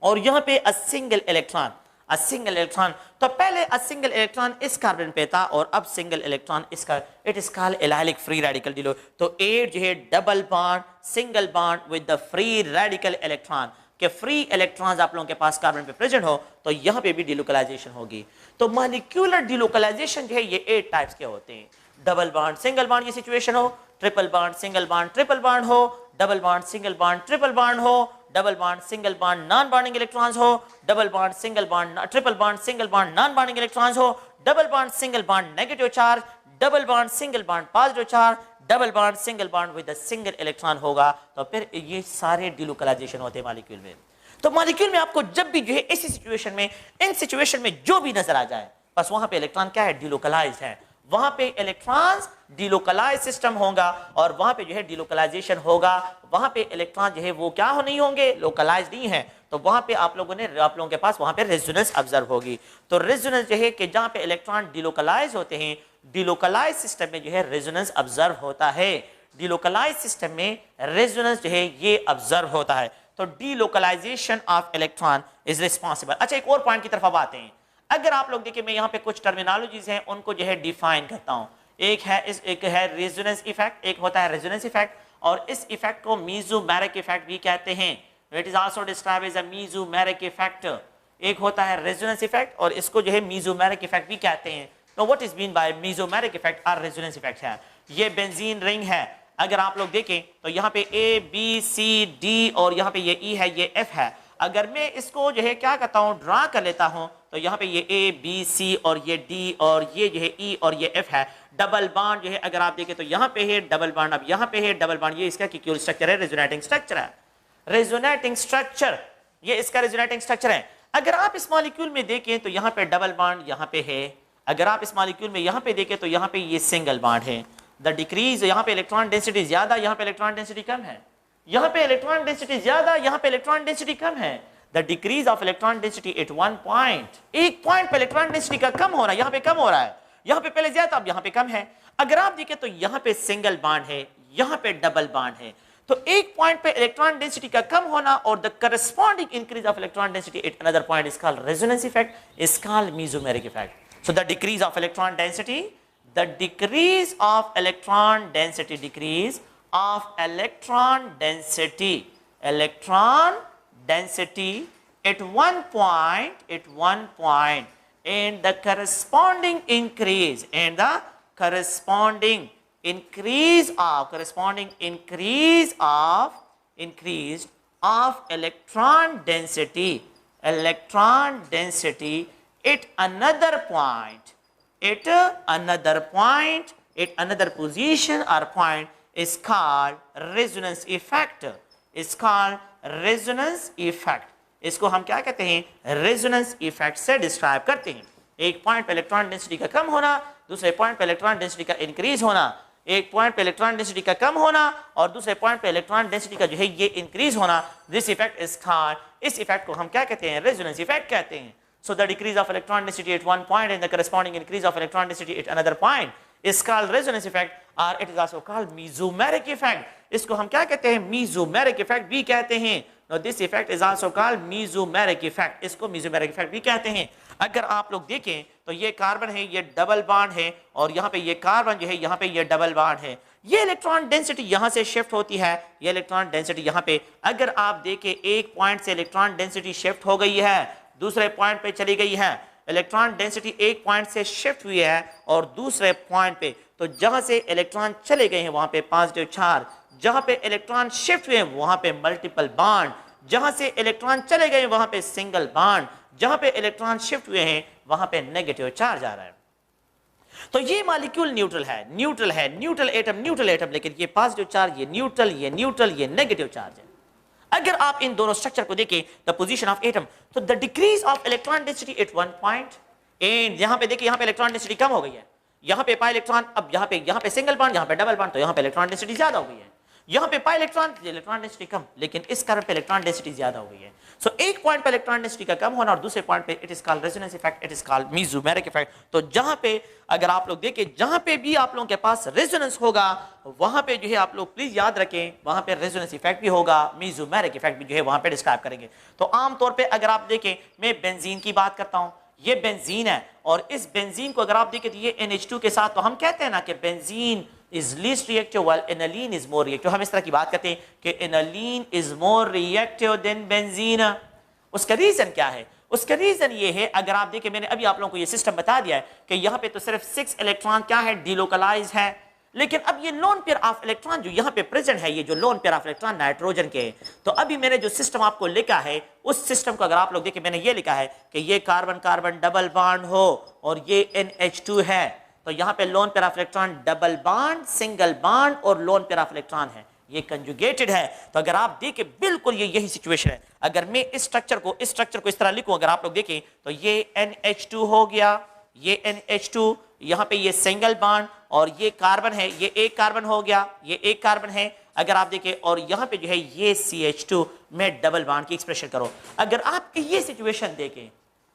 A: और यहाँ पे a single electron, a single electron. तो पहले अ सिंगल इलेक्ट्रॉन इस कार्बन पे था और अब सिंगल इलेक्ट्रॉन इसका, it is called allylic free radical डिलो। तो 8 जो है double bond, single bond with the free radical electron के फ्री इलेक्ट्रॉन्स आप लोगों के पास कार्बन पे प्रेजेंट हो तो यहाँ पे भी डिलोकलाइजेशन होगी। तो मॉलिक्यूलर डिलोकलाइजेशन जो है ये 8 टाइप्स के होते हैं। डबल बॉन्ड सिंगल बॉन्ड की सिचुएशन हो, triple bond single bond triple bond हो, double bond single bond triple bond हो, double bond single bond non bonding electrons हो, double bond single bond triple bond single bond non bonding electrons हो, double bond single bond negative charge, double bond single bond positive charge, double bond single bond with a single electron होगा। तो फिर ये सारे delocalisation होते हैं molecule में। तो मॉलिक्यूल में आपको जब भी जो है इसी सिचुएशन में, इन सिचुएशन में जो भी नजर आ जाए बस वहां पे इलेक्ट्रॉन क्या है, डिलोकलाइज्ड है, वहां पे इलेक्ट्रॉन्स डिलोकलाइज सिस्टम होगा और वहां पे जो है डिलोकलाइजेशन होगा। वहां पे इलेक्ट्रॉन जो है वो क्या नहीं होंगे, लोकलाइज नहीं है। तो वहां पे आप लोगों के पास वहां पे रेजोनेंस ऑब्जर्व होगी। तो रेजोनेंस जो है कि जहां पे इलेक्ट्रॉन डिलोकलाइज होते हैं, डिलोकलाइज सिस्टम में जो है रेजोनेंस ऑब्जर्व होता है। डिलोकलाइज सिस्टम में रेजोनेंस जो है ये ऑब्जर्व होता है। तो delocalisation of electron is responsible. अच्छा, एक और पॉइंट की तरफ अब आते हैं। अगर आप लोग देखिए मैं यहाँ पे कुछ टर्मिनोलॉजीज हैं उनको जो है डिफाइन करता हूँ। एक है रेजोनेंस इफेक्ट, एक होता है रेजोनेंस इफेक्ट और इस इफेक्ट को मीजोमेरिक इफेक्ट भी कहते हैं। It is also described as a mesomeric effect. एक होता है रेजोनेंस इफेक्ट और इसको जो है मीजोमेरिक इफेक्ट भी कहते हैं। तो what is mean by mesomeric effect और रेजोनेंस इफेक्ट है, ये बेंजीन रिंग है। अगर आप लोग देखें तो यहाँ पे ABCD और यहाँ पे ये E है, ये F है। अगर मैं इसको जो है क्या करता हूँ, ड्रा कर लेता हूँ, तो यहाँ पे ये ABC और ये D और ये जो है E और ये F है। डबल बॉन्ड जो है अगर आप देखें तो यहाँ पे है डबल बॉन्ड, अब यहाँ पे है डबल बॉन्ड, ये इसका क्यों स्ट्रक्चर है, रेजोनेटिंग स्ट्रक्चर है। रेजोनेटिंग स्ट्रक्चर, ये इसका रेजोनेटिंग स्ट्रक्चर है। अगर आप इस मॉलिक्यूल में देखें तो यहाँ पे डबल बॉन्ड यहाँ पे है। अगर आप इस मॉलिक्यूल में यहाँ पे देखें तो यहाँ पे ये सिंगल बॉन्ड है। द डिक्रीज, यहाँ पे इलेक्ट्रॉन डेंसिटी ज्यादा, यहाँ पे इलेक्ट्रॉन डेंसिटी कम है। यहाँ पे इलेक्ट्रॉन डेंसिटी ज्यादा, यहाँ पे इलेक्ट्रॉन डेंसिटी कम है। The decrease of electron density at 1 point, एक पॉइंट पे इलेक्ट्रॉन डेंसिटी का कम हो रहा है, यहाँ पे कम हो रहा है, यहाँ पे पहले ज्यादा अब यहाँ पे कम है। अगर आप देखें तो यहाँ पे सिंगल बॉन्ड है, यहाँ पे डबल बॉन्ड है। तो एक पॉइंट पे इलेक्ट्रॉन डेंसिटी का कम होना और the corresponding increase of electron density at another point is called resonance effect, is called mesomeric effect. So the decrease of electron density, the decrease of electron density, decrease of electron density at one point and the corresponding increase of electron density at another point, at another position or point is called resonance effect, is called resonance effect। इसको हम क्या कहते हैं, resonance effect से describe करते हैं। एक point पे इलेक्ट्रॉन डेंसिटी का कम होना, दूसरे पॉइंट पे इलेक्ट्रॉन डेंसिटी का इंक्रीज होना, एक पॉइंट पे इलेक्ट्रॉन डेंसिटी का कम होना और दूसरे पॉइंट पे इलेक्ट्रॉन डेंसिटी का जो है ये इंक्रीज होना, दिस इफेक्ट इज कॉल्ड, इस इफेक्ट को हम क्या कहते हैं, रेजोनेंस इफेक्ट कहते हैं। So the decrease of electron density at one point and the corresponding increase of electron density at another point is called resonance effect, और it is also called mesomeric effect. इसको हम क्या कहते हैं? Mesomeric effect भी कहते हैं। Now this effect is also called mesomeric effect। इसको mesomeric effect भी कहते हैं। अगर आप लोग देखें तो ये कार्बन है, ये डबल बॉन्ड है, और यहाँ पे ये कार्बन जो है, यहाँ पे ये डबल बॉन्ड है। ये इलेक्ट्रॉन डेंसिटी यहाँ से शिफ्ट होती है, ये इलेक्ट्रॉन डेंसिटी यहाँ पे, अगर आप देखें एक पॉइंट से इलेक्ट्रॉन डेंसिटी शिफ्ट हो गई है, दूसरे पॉइंट पे चली गई है। इलेक्ट्रॉन डेंसिटी एक पॉइंट से शिफ्ट हुई है और दूसरे पॉइंट पे, तो जहां से इलेक्ट्रॉन चले गए हैं वहां पे पॉजिटिव चार्ज, जहां पे इलेक्ट्रॉन शिफ्ट हुए वहां पे मल्टीपल बॉन्ड, जहां से इलेक्ट्रॉन चले गए वहां पे सिंगल बॉन्ड, जहां पे इलेक्ट्रॉन शिफ्ट हुए हैं वहां पे नेगेटिव चार्ज आ रहा है। तो ये मॉलिक्यूल न्यूट्रल है, न्यूट्रल है, न्यूट्रल एटम, लेकिन ये पॉजिटिव चार्ज, ये न्यूट्रल, ये नेगेटिव चार्ज है। अगर आप इन दोनों स्ट्रक्चर को देखें, द पोजीशन ऑफ एटम, तो the decrease of electron density at one point, and यहां पे देखिए, यहां पे इलेक्ट्रॉन डेंसिटी कम हो गई है, यहां पे पाई इलेक्ट्रॉन, अब यहां पे सिंगल बॉन्ड, यहां पे डबल बॉन्ड, तो यहां पे इलेक्ट्रॉन डेंसिटी ज्यादा हो गई है। यहां पे पाई इलेक्ट्रॉन डेंसिटी कम, लेकिन इस कारण पे इलेक्ट्रॉन डेंसिटी ज्यादा हो गई है। सो एक पॉइंट पे इलेक्ट्रॉन डेंसिटी का कम होना और दूसरे पॉइंट पे it is called resonance effect, it is called mesomeric effect. तो जहां पे अगर आप लोग देखें, जहां पे भी आप लोगों के पास रेजोनेंस होगा वहां पे जो है आप लोग प्लीज याद रखें, वहां पे रेजोनेंस इफेक्ट भी होगा, मेसोमेरिक इफेक्ट भी जो है वहां पे डिस्क्राइब करेंगे। तो आमतौर पर अगर आप देखें, मैं बेंजीन की बात करता हूं, ये बेंजीन है, और इस बेंजीन को अगर आप देखें तो ये NH2 के साथ, तो हम कहते हैं ना कि benzene is least reactive while aniline is more reactive। हम इस तरह की बात करते हैं कि aniline is more reactive than benzene। उसका रीजन क्या है? उसका रीजन ये है, अगर आप देखें, मैंने अभी आप लोगों को ये सिस्टम बता दिया है कि यहाँ पे तो सिर्फ 6 इलेक्ट्रॉन क्या है, डिलोकलाइज है, लेकिन अब ये लोन पेयर ऑफ इलेक्ट्रॉन जो यहाँ पे प्रेजेंट है, ये जो lone pair of electron nitrogen के, तो अभी मैंने जो सिस्टम आपको लिखा है, उस सिस्टम को अगर आप लोग देखें, मैंने ये लिखा है कि ये कार्बन कार्बन डबल बॉन्ड हो और ये NH2 है, तो यहाँ पे lone pair of electron double bond, single bond और लोन पेयर ऑफ इलेक्ट्रॉन है, ये कंजुगेटेड है। तो अगर आप देखें बिल्कुल ये यही सिचुएशन है। अगर मैं इस स्ट्रक्चर को इस तरह लिखूं, अगर आप लोग देखें तो ये NH2 हो गया, ये NH2, यहाँ पे ये सिंगल बॉन्ड, और ये कार्बन है, ये एक कार्बन हो गया, ये एक कार्बन है, अगर आप देखें, और यहाँ पे जो है ये CH2 में डबल बॉन्ड की एक्सप्रेशन करो। अगर आप ये सिचुएशन देखें,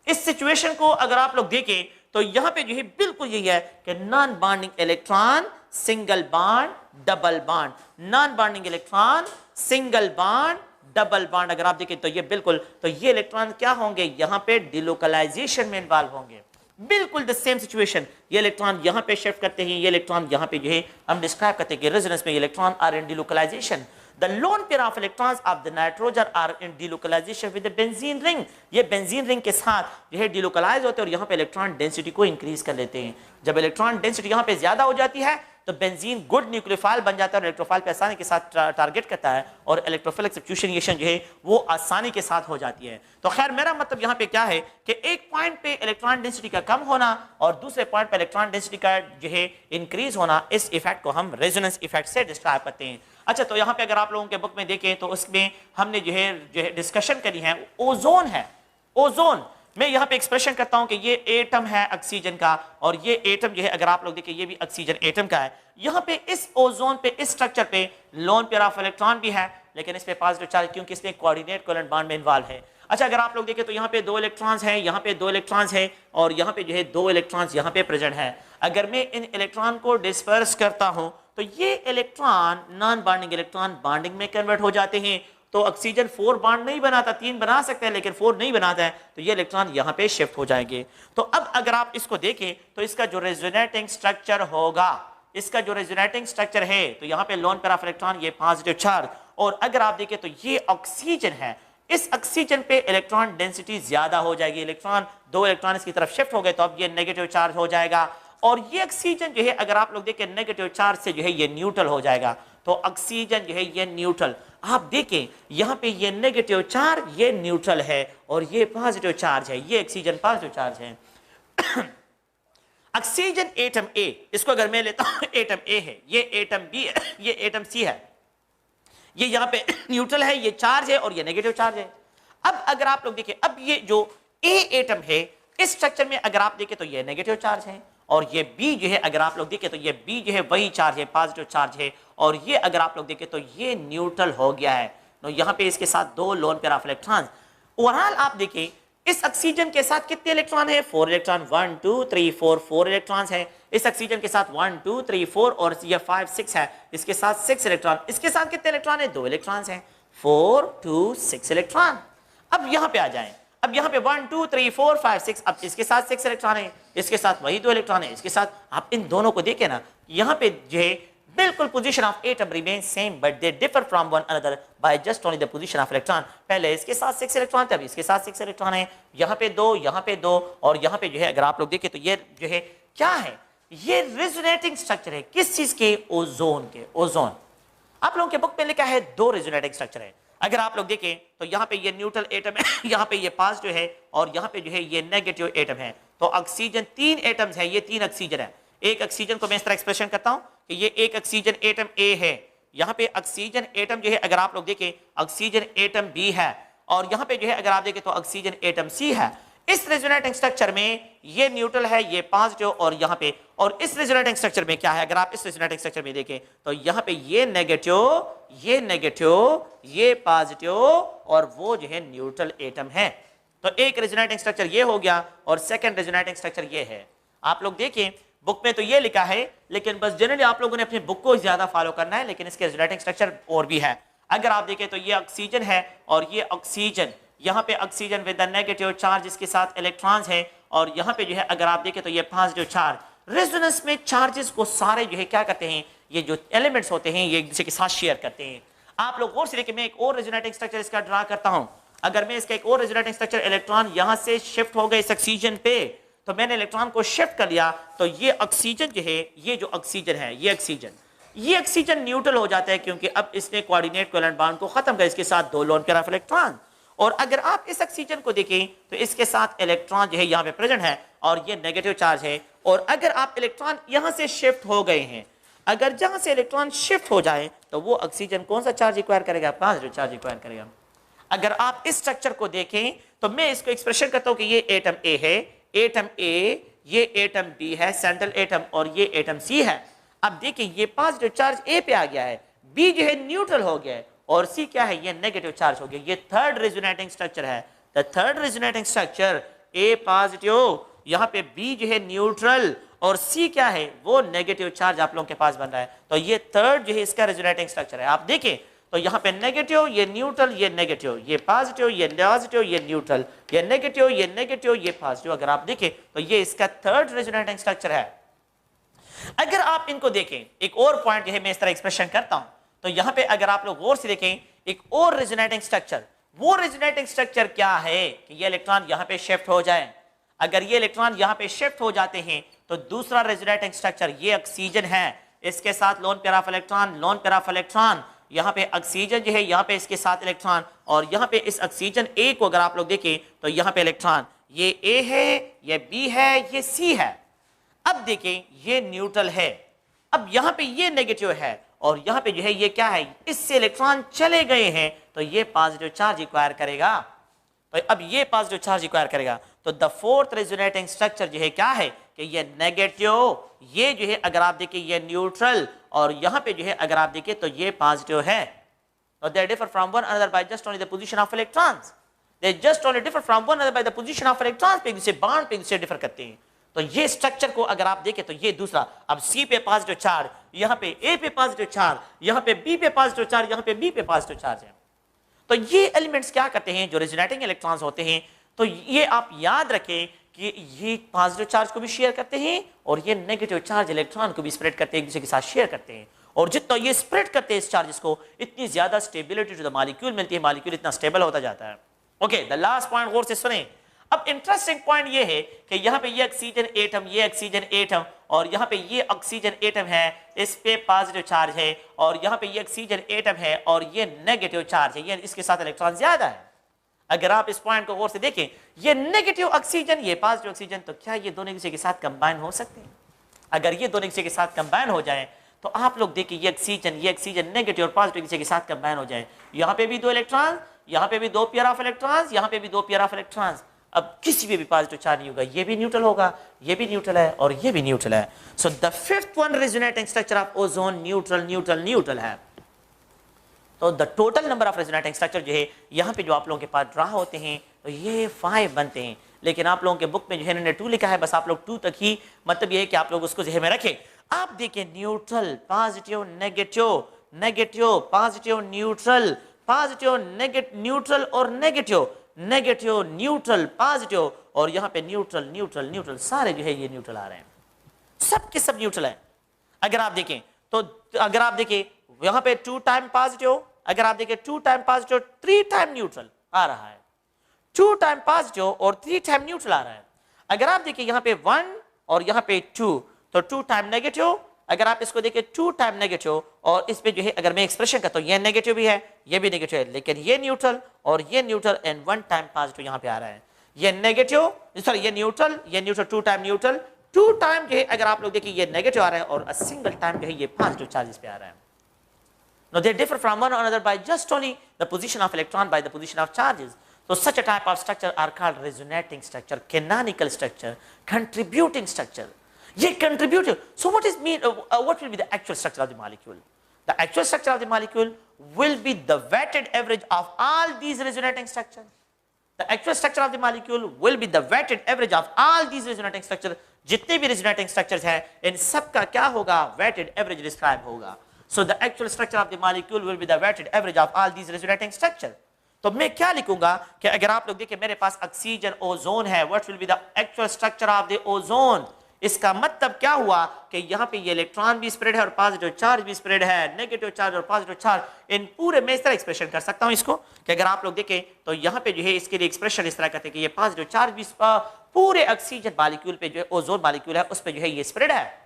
A: इस सिचुएशन को अगर आप लोग देखें तो यहाँ पे जो है बिल्कुल यही है कि non bonding electron, single bond, double bond, non bonding electron, single bond, double bond. अगर आप देखें तो ये बिल्कुल, तो ये इलेक्ट्रॉन क्या होंगे, यहाँ पे डिलोकलाइजेशन में इन्वॉल्व होंगे। बिल्कुल द सेम सिचुएशन, ये इलेक्ट्रॉन यहाँ पे शिफ्ट करते हैं, ये इलेक्ट्रॉन यहाँ पे जो है हम डिस्क्राइब करते हैं कि रेजोनेंस में electron are in delocalization. The lone pair of electrons of the nitrogen are in delocalization with the benzene ring। ये बेंजीन रिंग के साथ जो है डिलोकलाइज होते हैं और यहाँ पे इलेक्ट्रॉन डेंसिटी को इंक्रीज कर लेते हैं। जब इलेक्ट्रॉन डेंसिटी यहाँ पे ज्यादा हो जाती है तो बेंजीन गुड न्यूक्लियोफाइल बन जाता है और इलेक्ट्रोफाइल पे आसानी के साथ टारगेट करता है और इलेक्ट्रोफिलिक सब्स्टिट्यूशन जो है वो आसानी के साथ हो जाती है। तो खैर मेरा मतलब यहाँ पे क्या है कि एक पॉइंट पे इलेक्ट्रॉन डेंसिटी का कम होना और दूसरे पॉइंट पे इलेक्ट्रॉन डेंसिटी का जो है इंक्रीज होना, इस इफेक्ट को हम रेजोनेंस इफेक्ट से डिस्क्राइब करते हैं। अच्छा, तो यहाँ पे अगर आप लोगों के बुक में देखें तो उसमें हमने जो है डिस्कशन करी है, ओजोन है। ओजोन मैं यहाँ पे एक्सप्रेशन करता हूँ कि ये एटम है ऑक्सीजन का और ये एटम जो है अगर आप लोग देखें ये भी ऑक्सीजन एटम का है। यहाँ पे इस ओजोन पे, इस स्ट्रक्चर पे लोन पेयर ऑफ इलेक्ट्रॉन भी है, लेकिन इस पे पॉजिटिव चार्ज क्योंकि इसमें कोऑर्डिनेट कोवेलेंट बॉन्ड में इन्वॉल्व है। अच्छा, अगर आप लोग देखें तो यहाँ पे 2 इलेक्ट्रॉन्स हैं, यहाँ पे 2 इलेक्ट्रॉन्स हैं और यहाँ पे जो है 2 इलेक्ट्रॉन्स यहाँ पे प्रेजेंट है। अगर मैं इन इलेक्ट्रॉन को डिस्पर्स करता हूँ तो ये electron non bonding electron bonding में कन्वर्ट हो जाते हैं। तो ऑक्सीजन 4 बॉन्ड नहीं बनाता, 3 बना सकता है लेकिन 4 नहीं बनाता है, तो ये इलेक्ट्रॉन यहाँ पे शिफ्ट हो जाएंगे। तो अब अगर आप इसको देखें तो इसका जो रेजोनेटिंग स्ट्रक्चर होगा, इसका जो रेजोनेटिंग स्ट्रक्चर है, तो यहाँ पे लोन पेयर ऑफ इलेक्ट्रॉन, ये पॉजिटिव चार्ज, और अगर आप देखें तो ये ऑक्सीजन है। इस ऑक्सीजन पे इलेक्ट्रॉन डेंसिटी ज्यादा हो जाएगी, इलेक्ट्रॉन 2 इलेक्ट्रॉन इसकी तरफ शिफ्ट हो गए तो अब ये नेगेटिव चार्ज हो जाएगा और ये ऑक्सीजन जो है अगर आप लोग देखें नेगेटिव चार्ज से जो है ये न्यूट्रल हो जाएगा। तो ऑक्सीजन जो है ये न्यूट्रल, आप देखें यहाँ पे ये नेगेटिव चार्ज, ये न्यूट्रल है और ये पॉजिटिव चार्ज है, ये ऑक्सीजन पॉजिटिव चार्ज है। ऑक्सीजन एटम ए, इसको अगर मैं लेता हूं एटम ए है, ये एटम बी है, ये एटम सी है, ये यहाँ पे न्यूट्रल है, ये चार्ज है और ये नेगेटिव चार्ज है। अब अगर आप लोग देखें, अब ये जो ए एटम है इस स्ट्रक्चर में अगर आप देखें तो ये नेगेटिव चार्ज है और ये बी जो है अगर आप लोग देखें तो ये बी जो है वही चार्ज है, पॉजिटिव चार्ज है और ये अगर आप लोग देखें तो ये न्यूट्रल हो गया है। तो यहाँ पे इसके साथ 2 lone pair of electrons. Overall आप देखें इस ऑक्सीजन के साथ कितने इलेक्ट्रॉन है? 4 इलेक्ट्रॉन, 1 2 3 4, 4 इलेक्ट्रॉन्स है। इस ऑक्सीजन के साथ 1 2 3 4 और ये 5 6 है, इसके साथ 6 इलेक्ट्रॉन। इसके साथ कितने इलेक्ट्रॉन है? 2 इलेक्ट्रॉन्स हैं, 4 2 6 इलेक्ट्रॉन। अब यहां पे आ जाएं, अब यहां पे 1 2 3 4 5 6, अब इसके साथ 6 इलेक्ट्रॉन है, इसके साथ वही 2 इलेक्ट्रॉन है, इसके साथ आप इन दोनों को देखें ना, यहां पे जो है बिल्कुल position of atom remain same but they differ from one another by just only the position of electron. पहले इसके साथ 6 इलेक्ट्रॉन थे, अब इसके साथ 6 इलेक्ट्रॉन है, यहां पे 2, यहां पे 2 और यहां पे जो है अगर आप लोग देखें तो ये जो है क्या है? ये रेजोनेटिंग स्ट्रक्चर है। किस चीज के? ओजोन के। ओजोन। आप लोगों के बुक में लिखा है 2 रेजोनेटिंग स्ट्रक्चर है। अगर आप लोग देखें तो यहाँ पे ये न्यूट्रल एटम है, यहाँ पे ये पॉजिटिव है और यहाँ पे जो है ये नेगेटिव एटम है। तो ऑक्सीजन 3 एटम्स है, ये 3 ऑक्सीजन है। एक ऑक्सीजन को मैं इस तरह एक्सप्रेशन करता हूं कि ये एक ऑक्सीजन एटम ए है, यहाँ पे ऑक्सीजन एटम जो है अगर आप लोग देखें ऑक्सीजन एटम बी है और यहाँ पे जो है अगर आप देखें तो ऑक्सीजन एटम सी है। इस रेजोनेटिंग स्ट्रक्चर में ये न्यूट्रल है, ये पॉजिटिव और यहाँ पे, और इस रेजोनेटिंग स्ट्रक्चर में क्या है? अगर आप इस रेजोनेटिंग स्ट्रक्चर में देखें तो यहाँ पे ये नेगेटिव, ये पॉजिटिव और वो जो है न्यूट्रल एटम है। तो एक रेजोनेटिंग स्ट्रक्चर ये हो गया और सेकंड रेजोनेटिंग स्ट्रक्चर ये है। आप लोग देखें बुक में तो ये लिखा है, लेकिन बस जनरली आप लोगों ने अपनी बुक को ज्यादा फॉलो करना है, लेकिन इसके रेजोनेटिंग स्ट्रक्चर और भी है। अगर आप देखें तो ये ऑक्सीजन है और ये ऑक्सीजन, यहाँ पे oxygen with the negative charge, इसके साथ इलेक्ट्रॉन्स हैं और यहाँ पे जो है अगर आप देखें तो ये पॉजिटिव चार्ज। रेजोनेंस में चार्जेस को सारे जो है क्या करते हैं, ये जो एलिमेंट्स होते हैं ये एक दूसरे के साथ शेयर करते हैं। आप लोग और से देखिए, मैं एक और रेजोनेटिंग स्ट्रक्चर इसका ड्रा करता हूं। अगर मैं इसका एक और रेजोनेटिंग स्ट्रक्चर, इलेक्ट्रॉन यहां से शिफ्ट हो गए इस ऑक्सीजन पे, तो मैंने इलेक्ट्रॉन को शिफ्ट कर लिया, तो ये ऑक्सीजन जो है, ये जो ऑक्सीजन है, ये ऑक्सीजन न्यूट्रल हो जाता है क्योंकि अब इसने कोऑर्डिनेट कोवेलेंट बॉन्ड को खत्म कर, इसके साथ 2 लोन पेयर ऑफ इलेक्ट्रॉन। और अगर आप इस ऑक्सीजन को देखें तो इसके साथ इलेक्ट्रॉन जो है यहाँ पे प्रेजेंट है और ये नेगेटिव चार्ज है। और अगर आप इलेक्ट्रॉन यहां से शिफ्ट हो गए हैं, अगर जहां से इलेक्ट्रॉन शिफ्ट हो जाए तो वो ऑक्सीजन कौन सा चार्ज रिक्वायर करेगा? पॉजिटिव चार्ज रिक्वायर करेगा। अगर आप इस स्ट्रक्चर को देखें तो मैं इसको एक्सप्रेशन करता हूं कि ये एटम ए है, एटम ए, ये एटम बी है, सेंट्रल एटम, और ये एटम सी है। अब देखिए ये पॉजिटिव चार्ज ए पे आ गया है, बी जो है न्यूट्रल हो गया है और सी क्या है? ये नेगेटिव चार्ज हो गया। ये थर्ड रेजोनेटिंग स्ट्रक्चर है। The third resonating structure, A positive, यहाँ पे बी जो है न्यूट्रल और सी क्या है? वो नेगेटिव चार्ज आप लोगों के पास बन रहा है। तो ये थर्ड जो है इसका रेजोनेटिंग स्ट्रक्चर है। आप देखें तो यहाँ पे नेगेटिव, ये न्यूट्रल, ये नेगेटिव, ये पॉजिटिव, ये पॉजिटिव, ये न्यूट्रल, ये नेगेटिव, ये पॉजिटिव। अगर आप देखें तो ये इसका थर्ड रेजोनेटिंग स्ट्रक्चर है। अगर आप इनको देखें, एक और पॉइंट जो है मैं इस तरह एक्सप्रेशन करता हूं, तो यहाँ पे अगर आप लोग गौर से देखें एक और रेजोनेटिंग स्ट्रक्चर, वो रेजोनेटिंग स्ट्रक्चर क्या है कि ये इलेक्ट्रॉन यहाँ पे शिफ्ट हो जाए। अगर ये इलेक्ट्रॉन यहाँ पे शिफ्ट हो जाते हैं तो दूसरा रेजोनेटिंग स्ट्रक्चर, ये ऑक्सीजन है, इसके साथ लोन पेयर ऑफ इलेक्ट्रॉन, यहाँ पे ऑक्सीजन जो है, यहाँ पे इसके साथ इलेक्ट्रॉन, और यहाँ पे इस ऑक्सीजन ए को अगर आप लोग देखें तो यहाँ पे इलेक्ट्रॉन, ये ए है, ये बी है, ये सी है। अब देखें ये न्यूट्रल है, अब यहाँ पे ये नेगेटिव है और यहाँ पे जो है ये क्या है? इससे इलेक्ट्रॉन चले गए हैं तो ये पॉजिटिव चार्ज रिक्वायर करेगा। तो अब ये पॉजिटिव चार्ज रिक्वायर करेगा। तो द फोर्थ रेजोनेटिंग स्ट्रक्चर जो है क्या है कि ये नेगेटिव, ये जो है अगर आप देखें ये न्यूट्रल, और यहाँ पे जो है अगर आप देखें तो ये पॉजिटिव है। तो they differ from one another by just only the position of electrons. They just only differ from one another by the position of electrons. पे जिसे बॉन्ड पे जिसे डिफर करते हैं। तो ये स्ट्रक्चर को अगर आप देखें तो ये दूसरा, अब सी पे पॉजिटिव चार्ज, यहाँ पे ए पे पॉजिटिव चार्ज, यहाँ पे बी पे पॉजिटिव चार्ज, यहाँ पे बी पे पॉजिटिव चार्ज है। तो ये एलिमेंट्स क्या करते हैं? जो रेजोनेटिंग इलेक्ट्रॉन्स होते हैं, तो ये आप याद रखें कि ये पॉजिटिव चार्ज को भी शेयर करते हैं और ये नेगेटिव चार्ज इलेक्ट्रॉन को भी स्प्रेड करते हैं, एक दूसरे के साथ शेयर करते हैं। और जितना ये स्प्रेड करते हैं इस चार्जेस को, इतनी ज्यादा स्टेबिलिटी टू द मॉलिक्यूल मिलती है, मॉलिक्यूल इतना स्टेबल होता जाता है। ओके, द लास्ट पॉइंट गौर से सुने। अब इंटरेस्टिंग पॉइंट ये है कि यहाँ पे ये ऑक्सीजन एटम, ये ऑक्सीजन एटम, और यहाँ पे ये ऑक्सीजन एटम है, इस पे पॉजिटिव चार्ज है, और यहाँ पे ये ऑक्सीजन एटम है और ये नेगेटिव चार्ज है, ये इसके साथ इलेक्ट्रॉन ज्यादा है। अगर आप इस पॉइंट को गौर से देखें, ये नेगेटिव ऑक्सीजन, ये पॉजिटिव ऑक्सीजन, तो क्या ये दोनों एक दूसरे के साथ कंबाइन हो सकते हैं? अगर ये दोनों एक दूसरे के साथ कंबाइन हो जाए तो आप लोग देखिए ये ऑक्सीजन नेगेटिव और पॉजिटिव एक दूसरे के साथ कंबाइन हो जाए, यहाँ पे भी 2 इलेक्ट्रॉन, यहाँ पे भी 2 पेयर ऑफ इलेक्ट्रॉन्स, यहाँ पे भी 2 पेयर ऑफ इलेक्ट्रॉन्स। अब किसी पे भी पॉजिटिव चार्ज नहीं होगा, ये भी न्यूट्रल होगा, ये भी न्यूट्रल है और ये भी न्यूट्रल है। So the fifth one resonating structure of ozone neutral है। तो the total number of resonating structure जो है यहाँ पे जो आप लोगों के पास ड्रा होते हैं तो ये 5 बनते हैं, लेकिन आप लोगों के बुक में जो है इन्होंने 2 लिखा है, बस आप लोग 2 तक ही, मतलब ये है कि आप लोग उसको जहन में रखें। आप देखिए neutral, positive, negative, negative, positive, neutral, positive, neutral और नेगेटिव, नेगेटिव, न्यूट्रल, पॉजिटिव, और यहाँ पे न्यूट्रल, न्यूट्रल, न्यूट्रल, सारे जो है ये न्यूट्रल आ रहे हैं, सब के सब न्यूट्रल है। अगर आप देखें तो अगर आप देखें यहाँ पे 2 टाइम पॉजिटिव, अगर आप देखें 2 टाइम पॉजिटिव 3 टाइम न्यूट्रल आ रहा है, 2 टाइम पॉजिटिव और 3 टाइम न्यूट्रल आ रहा है। अगर आप देखिए यहाँ पे 1 और यहाँ पे 2, तो 2 टाइम नेगेटिव, अगर आप इसको देखिए 2 टाइम नेगेटिव, और इस पे जो है अगर मैं एक्सप्रेशन करता हूँ ये नेगेटिव भी है, ये भी नेगेटिव है, लेकिन ये न्यूट्रल और ये न्यूट्रल, एंड 1 टाइम पॉजिटिव यहाँ पे आ रहा है। ये नेगेटिव, सॉरी ये न्यूट्रल, 2 टाइम न्यूट्रल, 2 टाइम जो है अगर आप लोग देखिए ये नेगेटिव आ रहा है, और सिंगल टाइम जो है ये पॉजिटिव चार्जेस पे आ रहा है। Now they differ from one another by just only the position of electron by the position of charges. So such a type of structure are called resonating structure, canonical structure, contributing structure. ये contributing. So what is mean? What will be the actual structure of the molecule? The actual structure of the molecule will be the weighted average of all these resonating structures. The actual structure of the molecule will be the weighted average of all these resonating structures. जितने भी resonating structures हैं, इन सब का क्या होगा? Weighted average describe होगा. So the actual structure of the molecule will be the weighted average of all these resonating structure. तो मैं क्या लिखूंगा कि अगर आप लोग देखिए मेरे पास ऑक्सीजन, ओजोन है, what will be the actual structure of the ozone? इसका मतलब क्या हुआ कि यहाँ पे ये इलेक्ट्रॉन भी स्प्रेड है और पॉजिटिव चार्ज भी स्प्रेड है, नेगेटिव चार्ज और पॉजिटिव चार्ज, इन पूरे में इस तरह एक्सप्रेशन कर सकता हूँ इसको कि अगर आप लोग देखें तो यहाँ पे जो है इसके लिए एक्सप्रेशन इस तरह करते हैं कि ये पॉजिटिव चार्ज भी पूरे ऑक्सीजन मॉलिक्यूल पे जो है, ओजोन मॉलिक्यूल है उस पे जो है ये स्प्रेड है,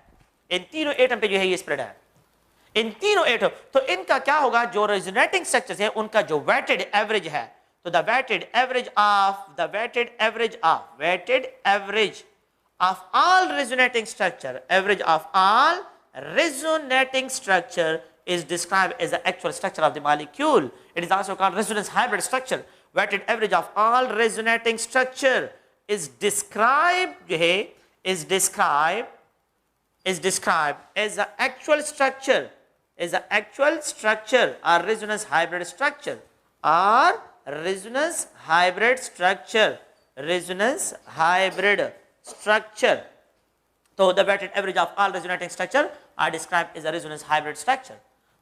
A: इन तीनों एटम पे जो है ये स्प्रेड है, इन तीनों एटम। तो इनका क्या होगा, जो रेजोनेटिंग स्ट्रक्चर्स है उनका जो वेटेड एवरेज है, तो the weighted average of all resonating structure, average of all resonating structure is described as the actual structure of the molecule. It is also called resonance hybrid structure. Weighted average of all resonating structure is described as the actual structure, or resonance hybrid structure, structure. So the weighted average of all resonating structure are described as a resonance hybrid structure.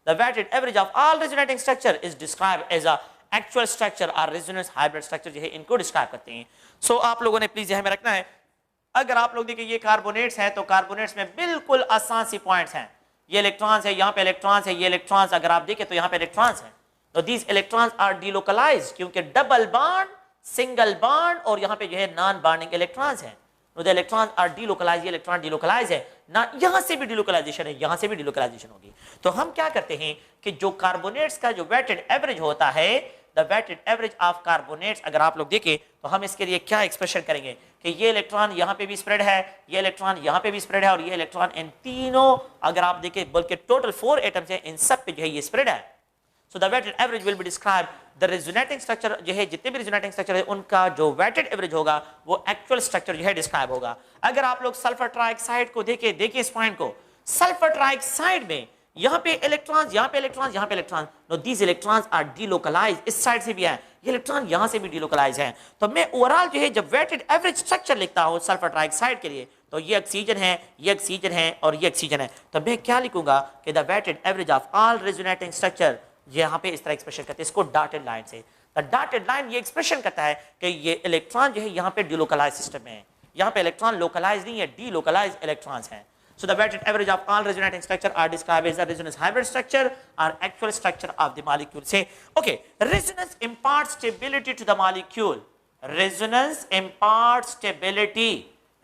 A: The weighted average of all resonating structure is described as a actual structure or resonance hybrid structure जो है इनको describe करते हैं। सो आप लोगों ने please यह में रखना है, अगर आप लोग देखिए ये कार्बोनेट्स हैं तो कार्बोनेट्स में बिल्कुल आसान सी पॉइंट्स हैं, ये इलेक्ट्रॉन्स है, यहाँ पे इलेक्ट्रॉन्स है, ये इलेक्ट्रॉन्स अगर आप देखें तो यहाँ पे इलेक्ट्रॉन्स हैं, तो दीज इलेक्ट्रॉन्स आर डिलोकलाइज्ड क्योंकि डबल बॉन्ड, सिंगल बॉन्ड और यहाँ पे जो है नॉन बॉन्डिंग इलेक्ट्रॉन्स हैं। The electrons are delocalized, ये इलेक्ट्रॉन डिलोकलाइज है ना, यहाँ से भी डिलोकलाइजेशन है, यहाँ से भी डिलोकलाइजेशन होगी। तो हम क्या करते हैं कि जो कार्बोनेट्स का जो वेटेड एवरेज होता है, the weighted average of carbonates, अगर आप लोग देखें तो हम इसके लिए क्या एक्सप्रेशन करेंगे कि ये इलेक्ट्रॉन यहाँ पे भी स्प्रेड है, ये इलेक्ट्रॉन यहाँ पे भी स्प्रेड है, और ये इलेक्ट्रॉन इन तीनों अगर आप देखें बल्कि टोटल 4 एटम्स हैं, इन सब पे जो है ये स्प्रेड है। So the weighted average will be describe the resonating structure जो है, जितने भी रेजोनेटिंग स्ट्रक्चर है उनका जो वेटेड एवरेज होगा वो एक्चुअल स्ट्रक्चर जो है डिस्क्राइब होगा। अगर आप लोग सल्फर ट्राइऑक्साइड को देखिए इस पॉइंट को, सल्फर ट्राइऑक्साइड में यहाँ पे इलेक्ट्रॉन्स, यहाँ पे इलेक्ट्रॉन्स, यहाँ पे electrons, now these electrons are delocalized, इस साइड से भी है ये इलेक्ट्रॉन, यहाँ से भी डिलोकलाइज है। तो मैं ओवरऑल जो है जब वेटेड एवरेज स्ट्रक्चर लिखता हूँ सल्फर ट्राइऑक्साइड के लिए, तो ये ऑक्सीजन है, ये ऑक्सीजन है और ये ऑक्सीजन है, तो मैं क्या लिखूंगा कि the weighted average of all resonating structure, यहाँ पे इस तरह एक्सप्रेशन करते हैं इसको डॉटेड लाइन से। द डॉटेड लाइन ये एक्सप्रेशन करता है कि ये इलेक्ट्रॉन जो है यहाँ पे डिलोकलाइज सिस्टम में है, यहाँ पे इलेक्ट्रॉन लोकलाइज नहीं है, डिलोकलाइज इलेक्ट्रॉन्स हैं। So the weighted average of all resonating structure are described as the resonance hybrid structure और actual structure of the molecule. से okay, resonance imparts stability to the molecule, resonance imparts stability,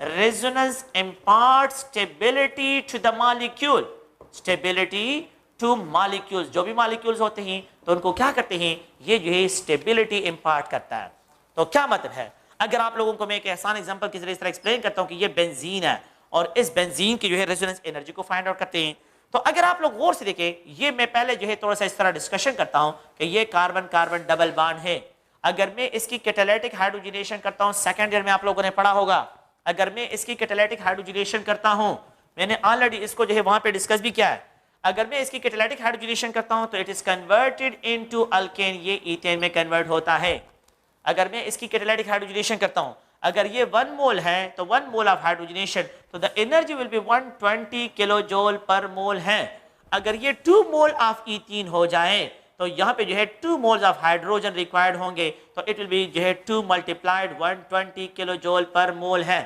A: resonance imparts stability to the molecule, stability to molecules, जो भी molecules होते हैं तो उनको क्या करते हैं, ये जो है स्टेबिलिटी इंपार्ट करता है। तो क्या मतलब है, अगर आप लोगों को मैं एक आसान एग्जांपल की इस तरह एक्सप्लेन करता हूं कि ये बेंजीन है और इस बेंजीन की जो है रेजोनेंस एनर्जी को फाइंड आउट करते हैं, तो अगर आप लोग गौर से देखें, ये मैं पहले जो है थोड़ा सा इस तरह डिस्कशन करता हूं कि ये कार्बन कार्बन डबल बॉन्ड है, अगर मैं इसकी कैटालिटिक हाइड्रोजनेशन करता हूं, सेकेंड ईयर में आप लोगों ने पढ़ा होगा, अगर मैं इसकी कैटालिटिक हाइड्रोजनेशन करता हूं, मैंने ऑलरेडी इसको जो है वहां पे डिस्कस भी किया है, अगर मैं इसकी कैटालिटिक हाइड्रोजनेशन करता हूं तो it is converted into alkane, ये ईथेन में कन्वर्ट होता है। अगर मैं इसकी कैटालिटिक हाइड्रोजनेशन करता हूं, अगर ये 1 मोल है तो 1 मोल ऑफ हाइड्रोजनेशन, तो the energy will be 120 kilo joule per mole है। अगर ये 2 मोल ऑफ ईथीन हो जाए तो यहाँ पे जो है 2 मोल्स ऑफ हाइड्रोजन रिक्वायर्ड होंगे, तो इट विल बी जो है 2 multiplied 120 kilo joule per mole है।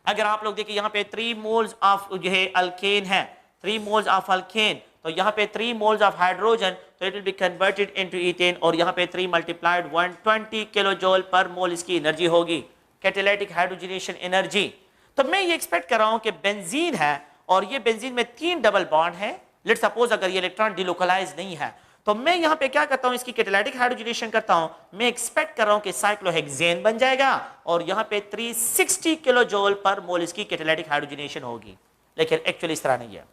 A: अगर आप लोग देखिए यहाँ पे 3 मोल्स ऑफ जो है अल्केन है, 3 मोल्स ऑफ अल्केन, तो यहाँ पे 3 मोल्स ऑफ हाइड्रोजन, तो it will be converted into ethane, और यहाँ पे 3 मल्टीप्लाइड 120 किलो जूल पर मोल इसकी एनर्जी होगी, कैटालिटिक हाइड्रोजनेशन एनर्जी। तो मैं ये एक्सपेक्ट कर रहा हूं कि बेंजीन है और ये बेंजीन में 3 डबल बॉन्ड है। लेट्स सपोज अगर ये इलेक्ट्रॉन डिलोकलाइज नहीं है, तो मैं यहाँ पे क्या करता हूँ, इसकी कैटालिटिक हाइड्रोजनेशन करता हूँ। मैं एक्सपेक्ट कर रहा हूँ कि साइक्लोहेक्सेन बन जाएगा और यहाँ पे 360 किलो जूल पर मोल इसकी कैटालिटिक हाइड्रोजनेशन होगी, लेकिन एक्चुअली इस तरह नहीं है।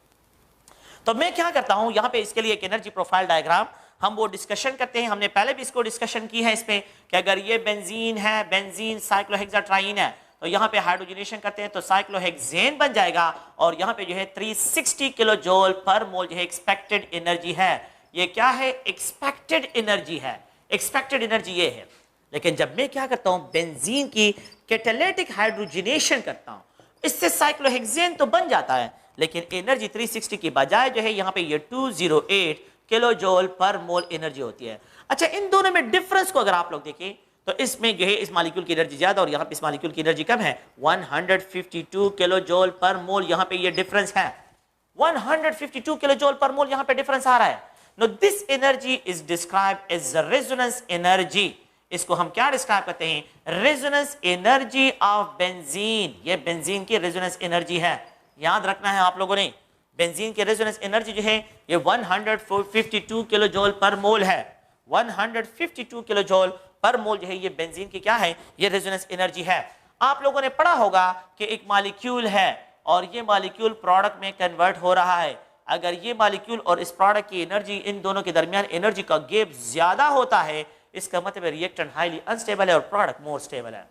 A: तो मैं क्या करता हूँ, यहाँ पे इसके लिए एक एनर्जी प्रोफाइल डायग्राम हम वो डिस्कशन करते हैं। हमने पहले भी इसको डिस्कशन की है इसमें कि अगर ये बेंजीन है, बेंजीन साइक्लोहेक्साट्राइन है, तो यहाँ पे हाइड्रोजनेशन करते हैं तो साइक्लोहेक्सेन बन जाएगा, और यहाँ पे जो है 360 किलो जूल पर मोल जो है एक्सपेक्टेड एनर्जी है। ये क्या है, एक्सपेक्टेड एनर्जी है, एक्सपेक्टेड एनर्जी ये है। लेकिन जब मैं क्या करता हूँ, बेंजीन की कैटालिटिक हाइड्रोजनेशन करता हूँ, इससे साइक्लोहेक्सेन तो बन जाता है, लेकिन एनर्जी 360 की बजाय जो है यहाँ पे ये 208 किलो जूल पर मोल एनर्जी होती है। अच्छा, इन दोनों में डिफरेंस को अगर आप लोग देखें तो इसमें जो है इस मॉलिक्यूल की एनर्जी ज्यादा और यहाँ पे इस मॉलिक्यूल की एनर्जी कम है, 152 किलो जूल पर मोल यहाँ पे ये डिफरेंस है, 152 किलो जूल पर मोल यहाँ पे डिफरेंस आ रहा है। No this energy is described as resonance energy. इसको हम क्या डिस्क्राइब करते हैं, रेजोनेंस एनर्जी ऑफ बेंजीन। ये बेंजीन की रेजोनेंस एनर्जी है, याद रखना है आप लोगों ने। बेंजीन की रेजोनेंस एनर्जी जो है ये 152 किलो जूल पर मोल है, 152 किलो जूल पर मोल जो है ये बेंजीन की क्या है, ये रेजोनेंस एनर्जी है। आप लोगों ने पढ़ा होगा कि एक मॉलिक्यूल है और ये मॉलिक्यूल प्रोडक्ट में कन्वर्ट हो रहा है। अगर ये मॉलिक्यूल और इस प्रोडक्ट की एनर्जी, इन दोनों के दरमियान एनर्जी का गैप ज्यादा होता है, इसका मतलब रिएक्टेंट हाईली अनस्टेबल है और प्रोडक्ट मोर स्टेबल है।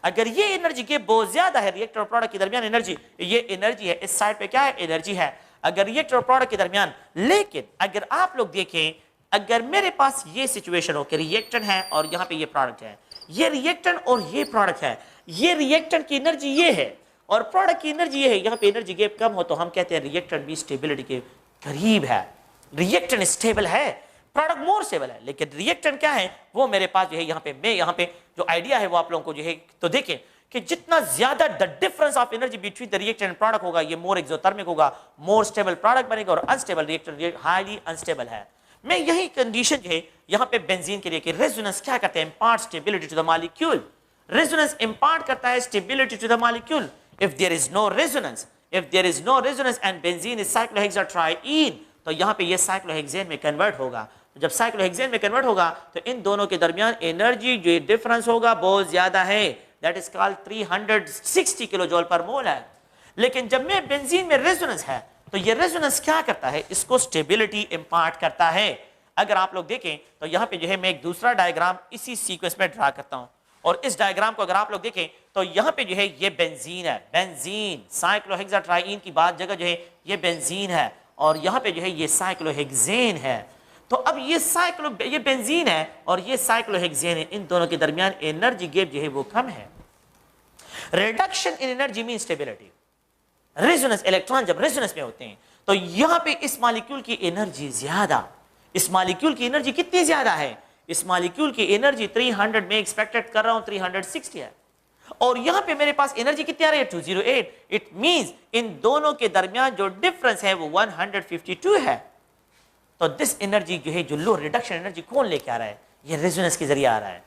A: अगर ये एनर्जी गैप बहुत ज्यादा है, रिएक्टर और प्रोडक्ट के दरमियान एनर्जी, ये एनर्जी है, इस साइड पे क्या है, एनर्जी है अगर रिएक्टर और प्रोडक्ट के दरमियान। लेकिन अगर आप लोग देखें, अगर मेरे पास ये सिचुएशन हो कि रिएक्टेंट है और यहाँ पे ये प्रोडक्ट है, ये रिएक्टेंट और ये प्रोडक्ट है, ये रिएक्टेंट की एनर्जी ये है और प्रोडक्ट की एनर्जी ये है, यहाँ पे एनर्जी गैप कम हो तो हम कहते हैं रिएक्टेंट भी स्टेबिलिटी के करीब है, रिएक्टेंट स्टेबल है, प्रोडक्ट मोर स्टेबल है। लेकिन रिएक्टेंट क्या है, वो मेरे पास जो है यहाँ पे, मैं यहाँ पे जो आइडिया है वो आप लोगों को जो है, तो देखें कि जितना ज्यादा the difference of energy between the reactant and product होगा, ये मोर एक्सोथर्मिक होगा, मोर स्टेबल प्रोडक्ट बनेगा, और अनस्टेबल रिएक्टेंट हाईली अनस्टेबल है। मैं यही कंडीशन जो है यहाँ पे बेंजीन के लिए कि रेजोनेंस क्या करते हैं, impart stability to the molecule. Resonance impart करता है stability to the molecule. If there is no resonance, if there is no resonance and benzene is cyclohexatriene, तो यहाँ पे ये साइक्लोहेक्सेन में कन्वर्ट होगा। जब साइक्लोहेक्सेन में कन्वर्ट होगा तो इन दोनों के दरमियान एनर्जी जो डिफरेंस होगा बहुत ज्यादा है, that is called 360 kilo joule per mole है। लेकिन जब में बेंजीन में रेजोनेंस है तो ये रेजोनेंस क्या करता है, इसको स्टेबिलिटी इंपार्ट करता है। अगर आप लोग देखें तो यहाँ पे जो है मैं एक दूसरा डायग्राम इसी सीक्वेंस में ड्रा करता हूं, और इस डायग्राम को अगर आप लोग देखें तो यहाँ पे जो है ये बेंजीन है, बेंजीन साइक्लोहेक्साट्राइन की बात जगह जो है ये बेंजीन है, और यहाँ पे जो है ये साइक्लोहेक्सेन है। तो अब ये बेंजीन है और ये साइक्लोहेक्सेन है, इन दोनों के दरमियान एनर्जी गैप जो है वो कम है। Reduction in energy mean stability. Resonance, electron जब रेजोनेंस में होते हैं तो यहां पे इस मॉलिक्यूल की एनर्जी ज्यादा, इस मॉलिक्यूल की एनर्जी कितनी ज्यादा है, इस मॉलिक्यूल की एनर्जी 300 में एक्सपेक्टेड कर रहा हूं 360 है, और यहां पे मेरे पास एनर्जी कितनी आ रही है 208। इट मींस इन दोनों के दरमियान जो डिफरेंस है वो 152 है। तो दिस एनर्जी जो है, जो लो रिडक्शन एनर्जी कौन लेके आ रहा है, ये रेजोनेंस के जरिए आ रहा है।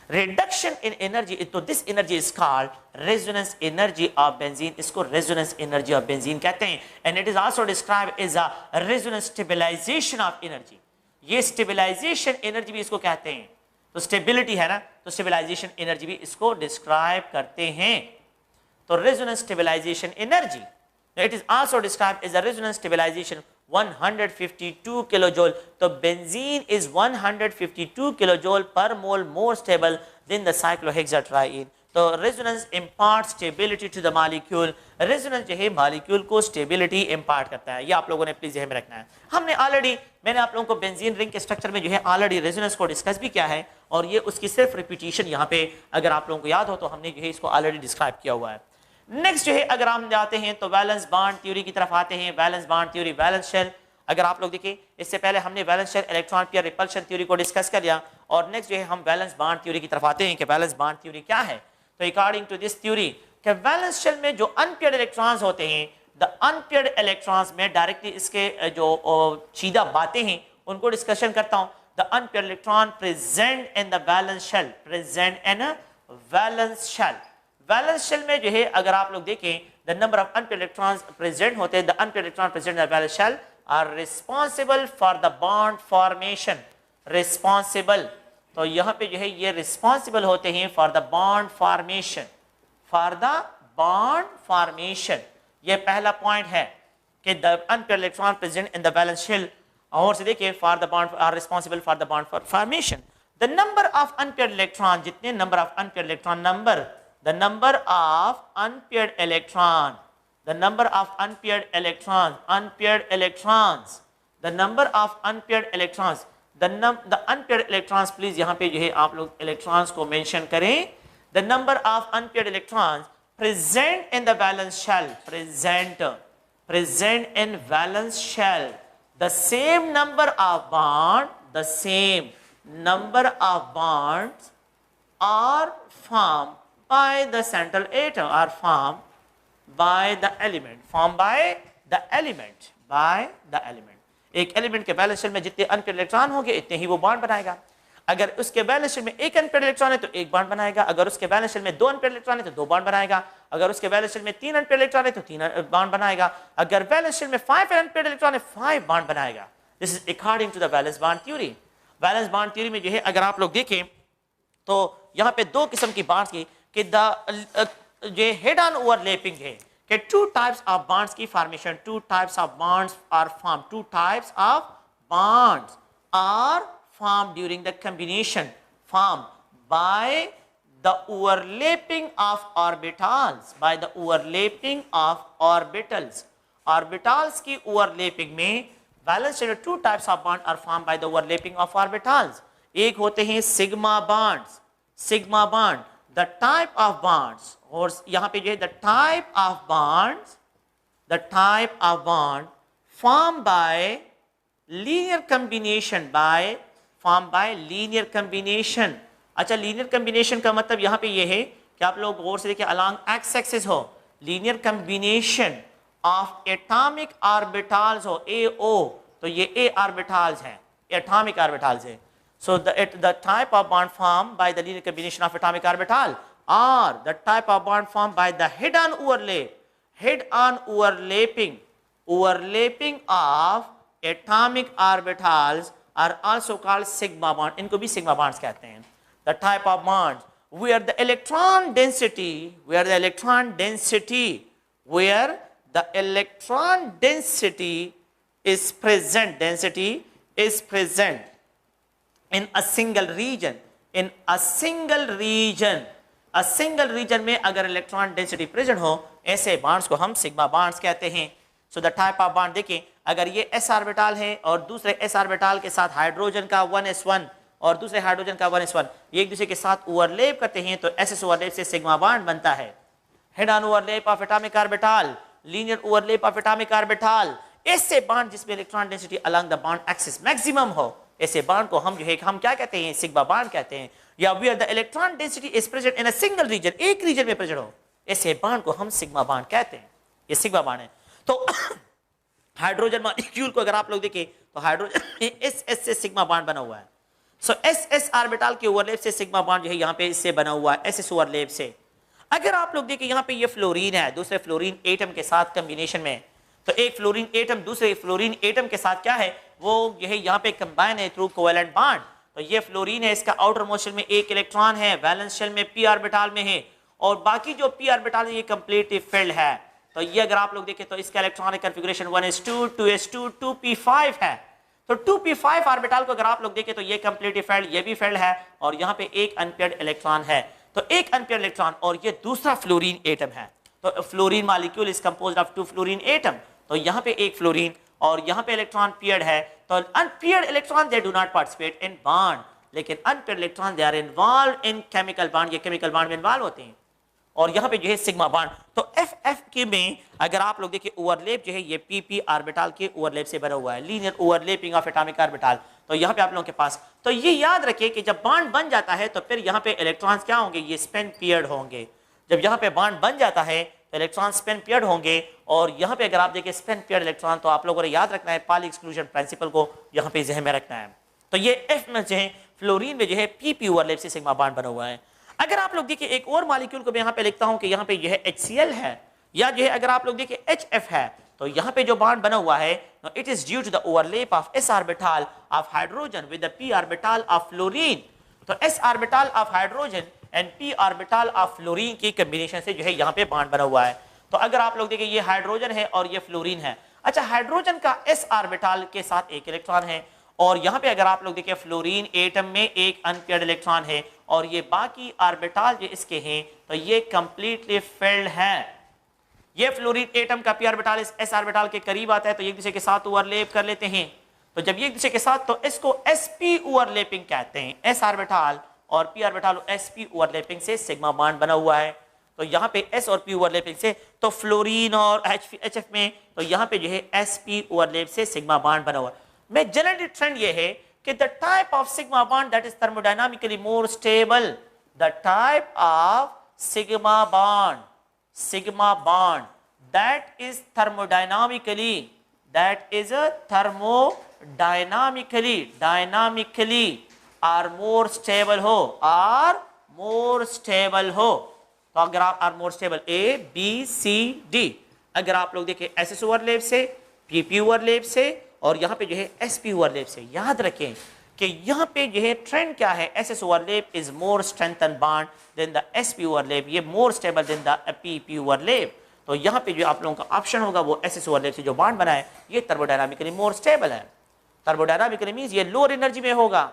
A: रिडक्शन इन एनर्जी, तो this energy is called resonance energy of benzene. इसको रेजोनेंस एनर्जी ऑफ बेंजीन कहते हैं, and it is also described as a resonance stabilization of energy. ये स्टेबलाइजेशन एनर्जी भी इसको कहते हैं। तो स्टेबिलिटी है ना, तो स्टेबलाइजेशन एनर्जी भी इसको डिस्क्राइब करते हैं। तो resonance stabilization energy, it is also described as a resonance stabilization 152 kilo joule. तो benzene is 152 kilo joule per mole more stable than the cyclohexatriene. तो resonance impart stability to the molecule, resonance जो है molecule को stability impart करता है। ये आप लोगों ने प्लीज ध्यान में रखना है। हमने ऑलरेडी, मैंने आप लोगों को बेंजीन रिंग के स्ट्रक्चर में जो है ऑलरेडी रेजोनेंस को डिस्कस भी किया है, और ये उसकी सिर्फ रिपीटिशन यहाँ पे अगर आप लोगों को याद हो तो हमने जो है इसको ऑलरेडी डिस्क्राइब किया हुआ है। नेक्स्ट जो है अगर हम जाते हैं तो वैलेंस बॉन्ड थ्योरी की तरफ आते हैं। Valence bond theory, valence shell, अगर आप लोग देखिए इससे पहले हमने valence shell electron pair repulsion theory को डिस्कस कर लिया, और नेक्स्ट जो है हम वैलेंस बॉन्ड थ्योरी की तरफ आते हैं कि वैलेंस बॉन्ड थ्योरी क्या है। तो अकॉर्डिंग टू दिस थ्योरी कि वैलेंस शेल में जो अनपेयर्ड इलेक्ट्रॉन्स होते हैं, द अनपेयर्ड इलेक्ट्रॉन्स में डायरेक्टली इसके जो सीधा बातें हैं उनको डिस्कशन करता हूं। The unpaired electron present in the valence shell, present in valence shell. Valence shell में जो है अगर आप लोग देखें the number of unpaired electrons present होते हैं, the unpaired electron present in the valence shell are responsible for the bond formation. Responsible, तो यहाँ पे जो है ये रिस्पॉन्सिबल होते हैं for the bond formation, for the bond formation. ये पहला पॉइंट है कि the unpaired electron present in the valence shell, और से देखिए for the bond are responsible for the bond formation. The number of unpaired electron, जितने number of unpaired electron, number, the number of unpaired electron, the number of unpaired electrons, unpaired electrons, the number of unpaired electrons, the unpaired electrons, please यहाँ पे जो है आप लोग electrons को mention करें। the number of unpaired electrons present in the valence shell, present in valence shell, the same number of bond, the same number of bonds are formed by the central atom, or formed by the element, formed by the element, by the element। एक element के valence shell में जितने unpaired electron होंगे इतने ही वो bond बनाएगा। अगर उसके वैलेंस शेल में एक अनपेयर्ड इलेक्ट्रॉन है तो एक बॉन्ड बनाएगा, अगर उसके वैलेंस शेल में दो अनपेयर्ड इलेक्ट्रॉन है तो दो बॉन्ड बनाएगा, अगर उसके वैलेंस शेल में तीन अनपेयर्ड इलेक्ट्रॉन है तो तीन बॉन्ड बनाएगा, अगर वैलेंस शेल में 5 अनपेयर्ड इलेक्ट्रॉन है 5 बॉन्ड बनाएगा। This is according to the valence bond theory. Valence bond theory में जो है अगर आप लोग देखें तो यहाँ पे दो किस्म की बॉन्ड्स की कि जो हेड ऑन ओवरलैपिंग है कि टू टाइप्स ऑफ बॉन्ड्स की formation, two types of bonds are form, two types of bonds are form during the combination, form by the overlapping of orbitals, by the overlapping of orbitals. Orbitals की overlapping में valence shell two types of bond are form by the overlapping of orbitals. एक होते हैं sigma bonds, sigma bond, the type of bonds, और यहां पे जो है the type of bonds, the type of bond form by linear combination, by form by linear combination. अच्छा, linear combination का मतलब यहां पे ये है कि आप लोग गौर से देखिए अलोंग एक्स एक्सिस हो, linear combination of atomic orbitals हो, ए ओ, तो ये ए ऑर्बिटल्स हैं, एटॉमिक ऑर्बिटल्स है। So the type of bond formed by the linear combination of atomic orbital, or the type of bond formed by the head-on overlap, head-on overlapping, overlapping of atomic orbitals are also called sigma bond. इनको भी sigma bonds कहते हैं। The type of bonds where the electron density, where the electron density, where the electron density is present, density is present in a single region, in a single region, a single region में अगर electron density present हो, ऐसे bonds को हम sigma bonds कहते हैं। So the type of bond देखें, अगर ये s ऑर्बिटल है और दूसरे s ऑर्बिटल के साथ हाइड्रोजन का 1s1 और दूसरे हाइड्रोजन का 1s1 ये एक दूसरे के साथ ओवरलैप करते हैं तो ss ओवरलैप से सिग्मा बॉन्ड बनता है। Head on overlap of atomic orbital, linear overlap of atomic orbital, ऐसे बॉन्ड जिसमें electron density along the bond axis maximum हो, ऐसे बॉन्ड को हम जो है हम क्या कहते हैं, सिग्मा बॉन्ड कहते हैं। या where the electron density is present in a single region, एक रीजन में प्रेजेंट हो, ऐसे बॉन्ड को हम सिग्मा बॉन्ड कहते हैं। ये सिग्मा बॉन्ड है। तो हाइड्रोजन मॉलिक्यूल को अगर आप लोग देखें तो हाइड्रोजन एस एस से सिग्मा बॉन्ड बना हुआ है। सो एस एस ऑर्बिटल के ओवरलैप से सिग्मा बॉन्ड जो है यहाँ पे इससे बना हुआ है, एस एस ओवरलैप से। अगर आप लोग देखें यहाँ पे ये फ्लोरीन है दूसरे फ्लोरीन एटम के साथ कॉम्बिनेशन में, तो एक फ्लोरीन एटम दूसरे फ्लोरीन एटम के साथ क्या है, वो यह यहाँ पे कंबाइन है थ्रू कोवेलेंट बॉन्ड। तो ये फ्लोरीन है, इसका आउटर मोस्ट शेल में एक इलेक्ट्रॉन है, वैलेंस शेल में पी ऑर्बिटल में है, और बाकी जो पी ऑर्बिटल है ये कंप्लीटली फिल्ड है। तो ये अगर आप लोग देखें तो इसका electronic configuration 1s2 2s2 2p5 है। तो 2p5 ऑर्बिटल को अगर आप लोग देखें तो ये कंप्लीटली फिल्ड, ये भी फिल्ड है, और यहाँ पे एक अनपेयर्ड इलेक्ट्रॉन है। तो एक अनपेयर इलेक्ट्रॉन और ये दूसरा फ्लोरीन एटम है, तो fluorine molecule is composed of 2 fluorine atom, तो यहाँ पे एक फ्लोरीन और यहाँ पे इलेक्ट्रॉन पेयर्ड है, तो unpaired electron they do not participate in bond, लेकिन unpaired electron they are involve in chemical bond, ये केमिकल बॉन्ड में इन्वॉल्व होते हैं। और यहाँ पे जो है सिग्मा बॉन्ड, तो एफ एफ के में अगर आप लोग देखिए ओवरलैप जो है ये पी पी ऑर्बिटल के ओवरलैप से बना हुआ है, linear overlapping of atomic orbital. तो यहाँ पे आप लोगों के पास, तो ये याद रखिए कि जब बॉन्ड बन जाता है तो फिर यहाँ पे इलेक्ट्रॉन्स क्या होंगे, ये स्पिन पेयर्ड होंगे। जब यहाँ पे बॉन्ड बन जाता है तो इलेक्ट्रॉन स्पिन पेयर्ड होंगे, और यहाँ पे अगर आप देखिए स्पिन पेयर्ड इलेक्ट्रॉन, तो आप लोगों ने याद रखना है पॉली एक्सक्लूजन प्रिंसिपल को यहाँ पे ज़हन में रखना है। तो ये एफ में जो है फ्लोरीन में जो है पी पी ओवरलैप से सिग्मा बॉन्ड बना हुआ है। अगर आप लोग देखिए एक और मॉलिक्यूल को मैं यहाँ पे लिखता हूँ कि यहाँ पे जो है HCl है, या जो है अगर आप लोग देखिए HF है, तो यहाँ पे जो बॉन्ड बना हुआ है it is due to the overlap of s orbital of hydrogen with the p orbital of fluorine. तो s orbital of hydrogen and p orbital of fluorine की कॉम्बिनेशन से जो है यहाँ पे बॉन्ड बना हुआ है। तो अगर आप लोग देखिए ये हाइड्रोजन है और ये फ्लोरीन है। अच्छा, हाइड्रोजन का s ऑर्बिटल के साथ एक इलेक्ट्रॉन है, और यहाँ पे अगर आप लोग देखिए फ्लोरीन एटम में एक अनपेयर्ड इलेक्ट्रॉन है, और ये बाकी ऑर्बिटल जो इसके हैं तो ये कंप्लीटली फिल्ड है। ये फ्लोरीन एटम का p ऑर्बिटल इस s ऑर्बिटल के करीब आता है तो एक दूसरे के साथ ओवरलैप कर लेते हैं। तो जब ये एक दूसरे के साथ, तो इसको sp ओवरलैपिंग कहते हैं। s ऑर्बिटल और p ऑर्बिटल sp ओवरलैपिंग से सिग्मा बॉन्ड बना हुआ है। तो यहाँ पे s और p ओवरलैपिंग से, तो फ्लोरीन और HF में तो यहाँ पे जो है sp ओवरलैप से सिग्मा बॉन्ड बना हुआ है। मैं जनरली ट्रेंड ये है कि the type of sigma bond that is thermodynamically more stable, the type of sigma bond that is thermodynamically dynamically or more stable हो, तो अगर आप are more stable A B C D, अगर आप लोग देखें SS ओवरलैप से, PP overlap से, और यहाँ पे जो है SP ओवरलैप से, याद रखें कि यहाँ पे जो है ट्रेंड क्या है, SS overlap is more strengthen bond than the SP overlap, ये more stable than the PP overlap. तो यहाँ पे जो आप लोगों का ऑप्शन होगा वो SS ओवरलैप से जो बॉन्ड बना है ये थर्मोडायनामिकली मोर स्टेबल है। थर्मोडायनामिकली मींस ये लोअर एनर्जी में होगा,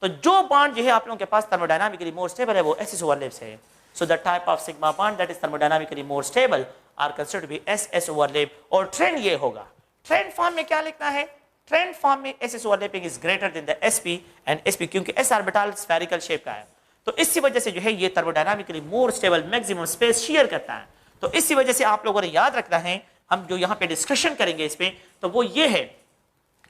A: तो जो बॉन्ड जो है आप लोगों के पास थर्मोडायनामिकली मोर स्टेबल है वो SS ओवरलैप से है। So the type of sigma bond that is thermodynamically more stable are considered to be SS overlap. और ट्रेंड ये होगा, ट्रेंड फॉर्म में क्या लिखना है, ट्रेंड फॉर्म में SS overlapping is greater than the SP and SP, क्योंकि S orbital spherical shape का है, तो इसी वजह से जो है ये thermodynamically more stable maximum space share करता है। तो इसी वजह से आप लोगों ने याद रखना है, हम जो यहाँ पे डिस्कशन करेंगे इस पे, तो वो ये है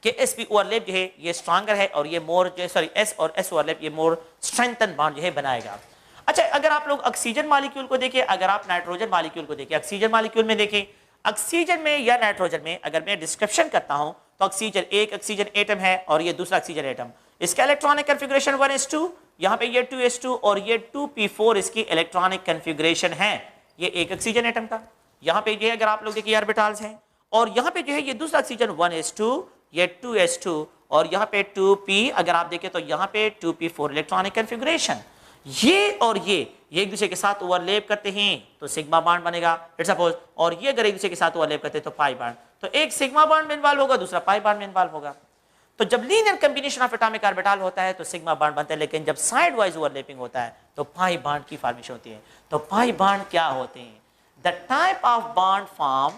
A: कि SP ओवरलैप जो है ये स्ट्रॉन्गर है, और ये मोर S और S ओवरलैप ये मोर स्ट्रेंथन बॉन्ड जो है बनाएगा। अच्छा, अगर आप लोग ऑक्सीजन मॉलिक्यूल को देखें, अगर आप नाइट्रोजन मॉलिक्यूल को देखें, ऑक्सीजन मॉलिक्यूल में देखें, ऑक्सीजन में या नाइट्रोजन में अगर मैं डिस्क्रिप्शन करता हूं तो ऑक्सीजन, एक ऑक्सीजन एटम है और ये दूसरा ऑक्सीजन एटम, इसका इलेक्ट्रॉनिक कॉन्फ़िगरेशन 1s2, यहाँ पे ये 2s2 और ये 2p4 इसकी इलेक्ट्रॉनिक कॉन्फ़िगरेशन है, ये एक ऑक्सीजन एटम का। यहाँ पे ये अगर आप लोग देखिए ऑर्बिटल्स हैं, और यहाँ पे जो है ये दूसरा ऑक्सीजन 1s2, ये 2s2, और यहाँ पे 2p, अगर आप देखें तो यहाँ पे 2p4 इलेक्ट्रॉनिक कॉन्फ़िगरेशन। ये और ये एक दूसरे के साथ ओवरलैप करते हैं तो सिग्मा बॉन्ड बनेगा, लेट्स सपोज, और ये अगर एक दूसरे के साथ ओवरलैप करते हैं तो पाई बॉन्ड, तो एक सिग्मा बॉन्ड में इन्वॉल्व होगा, दूसरा पाई बॉन्ड में इन्वॉल्व होगा। तो जब linear combination of atomic orbital होता है तो सिग्मा बॉन्ड बनता है, लेकिन जब साइड वाइज ओवरलैपिंग होता है तो पाई बॉन्ड की फॉर्मेशन होती है। तो पाई बॉन्ड क्या होते हैं, the type of bond form,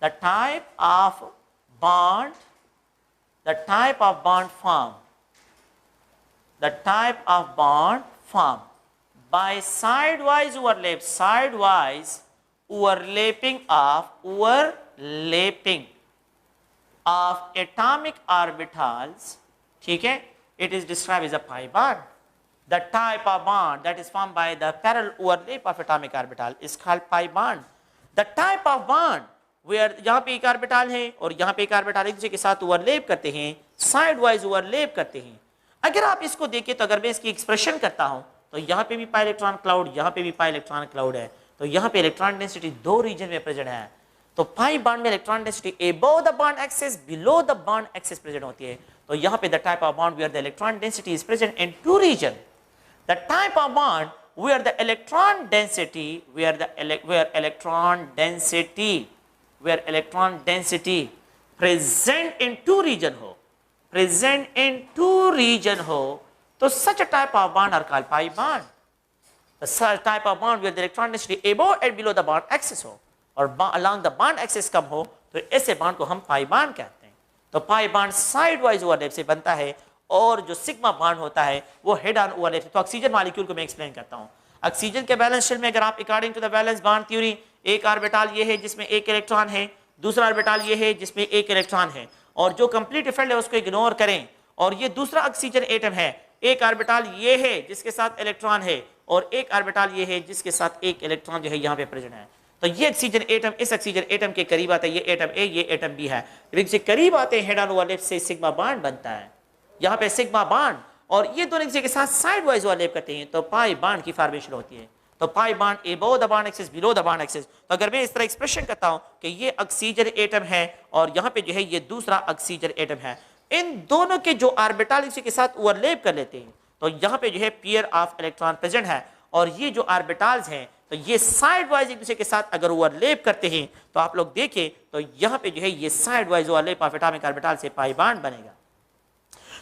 A: the type of bond formed by sidewise overlapping of atomic orbitals, ठीक है, it is described as a pi bond. The type of bond that is formed by the parallel overlap of atomic orbital is called pi bond. The type of bond where यहाँ पे एक orbital है और यहाँ पे एक orbital एक दूसरे के साथ ओवरलैप करते हैं, साइड वाइज ओवरलैप करते हैं। अगर आप इसको देखें तो अगर मैं इसकी एक्सप्रेशन करता हूं तो यहाँ पे भी पाई इलेक्ट्रॉन क्लाउड, यहाँ पे भी पाई इलेक्ट्रॉन क्लाउड है, तो यहाँ पे इलेक्ट्रॉन डेंसिटी दो रीजन में प्रेजेंट है। तो पाई बॉन्ड में electron density above the bond axis, below the bond axis present होती है। तो यहाँ पे the type of bond where the electron density is present in two region, the type of bond where the electron density present in two region हो, तो such a type of bond are called pi bond. Type of bond with electron density above and below the bond axis हो और along the bond axis कम हो, तो ऐसे bond को हम pi bond कहते हैं। तो pi bond side wise overlap से बनता है और जो सिग्मा बॉन्ड होता है वो हेड ऑन ओवरलैप से। तो ऑक्सीजन मॉलिक्यूल को मैं एक्सप्लेन करता हूँ। ऑक्सीजन के बैलेंस शेल में अगर आप according to the valence bond theory, एक ऑर्बिटल ये है जिसमें एक इलेक्ट्रॉन है, दूसरा ऑर्बिटल ये है जिसमें एक इलेक्ट्रॉन है, और जो कंप्लीट इफेक्ट है उसको इग्नोर करें, और ये दूसरा ऑक्सीजन एटम है, एक ऑर्बिटल ये है जिसके साथ इलेक्ट्रॉन है और एक ऑर्बिटल ये है जिसके साथ एक इलेक्ट्रॉन जो है यहाँ पे प्रेजेंट है। तो ये ऑक्सीजन एटम इस ऑक्सीजन एटम के करीब आता है, ये एटम ए ये एटम बी है, इनसे करीब आते हैं हेड ऑन ओवरलैप से सिग्मा बॉन्ड बनता है। यहाँ पे सिग्मा बॉन्ड और ये दोनों एक के साथ साइड वाइज ओवरलैप करते हैं तो पाई बॉन्ड की फॉर्मेशन होती है। तो pi bond above the bond axis below the bond axis. तो अगर मैं इस तरह एक्सप्रेशन करता हूं कि ये ऑक्सीजन एटम है और यहाँ पे जो है ये दूसरा ऑक्सीजन एटम है, इन दोनों के जो ऑर्बिटल इसी के साथ ओवरलैप कर लेते हैं तो यहाँ पे जो है पेयर ऑफ इलेक्ट्रॉन प्रेजेंट है, और ये जो ऑर्बिटल्स हैं तो ये साइड वाइज एक दूसरे के साथ अगर ओवरलैप करते हैं तो आप लोग देखें तो यहाँ पे जो है ये side wise overlap of atomic orbital से पाई बॉन्ड बनेगा।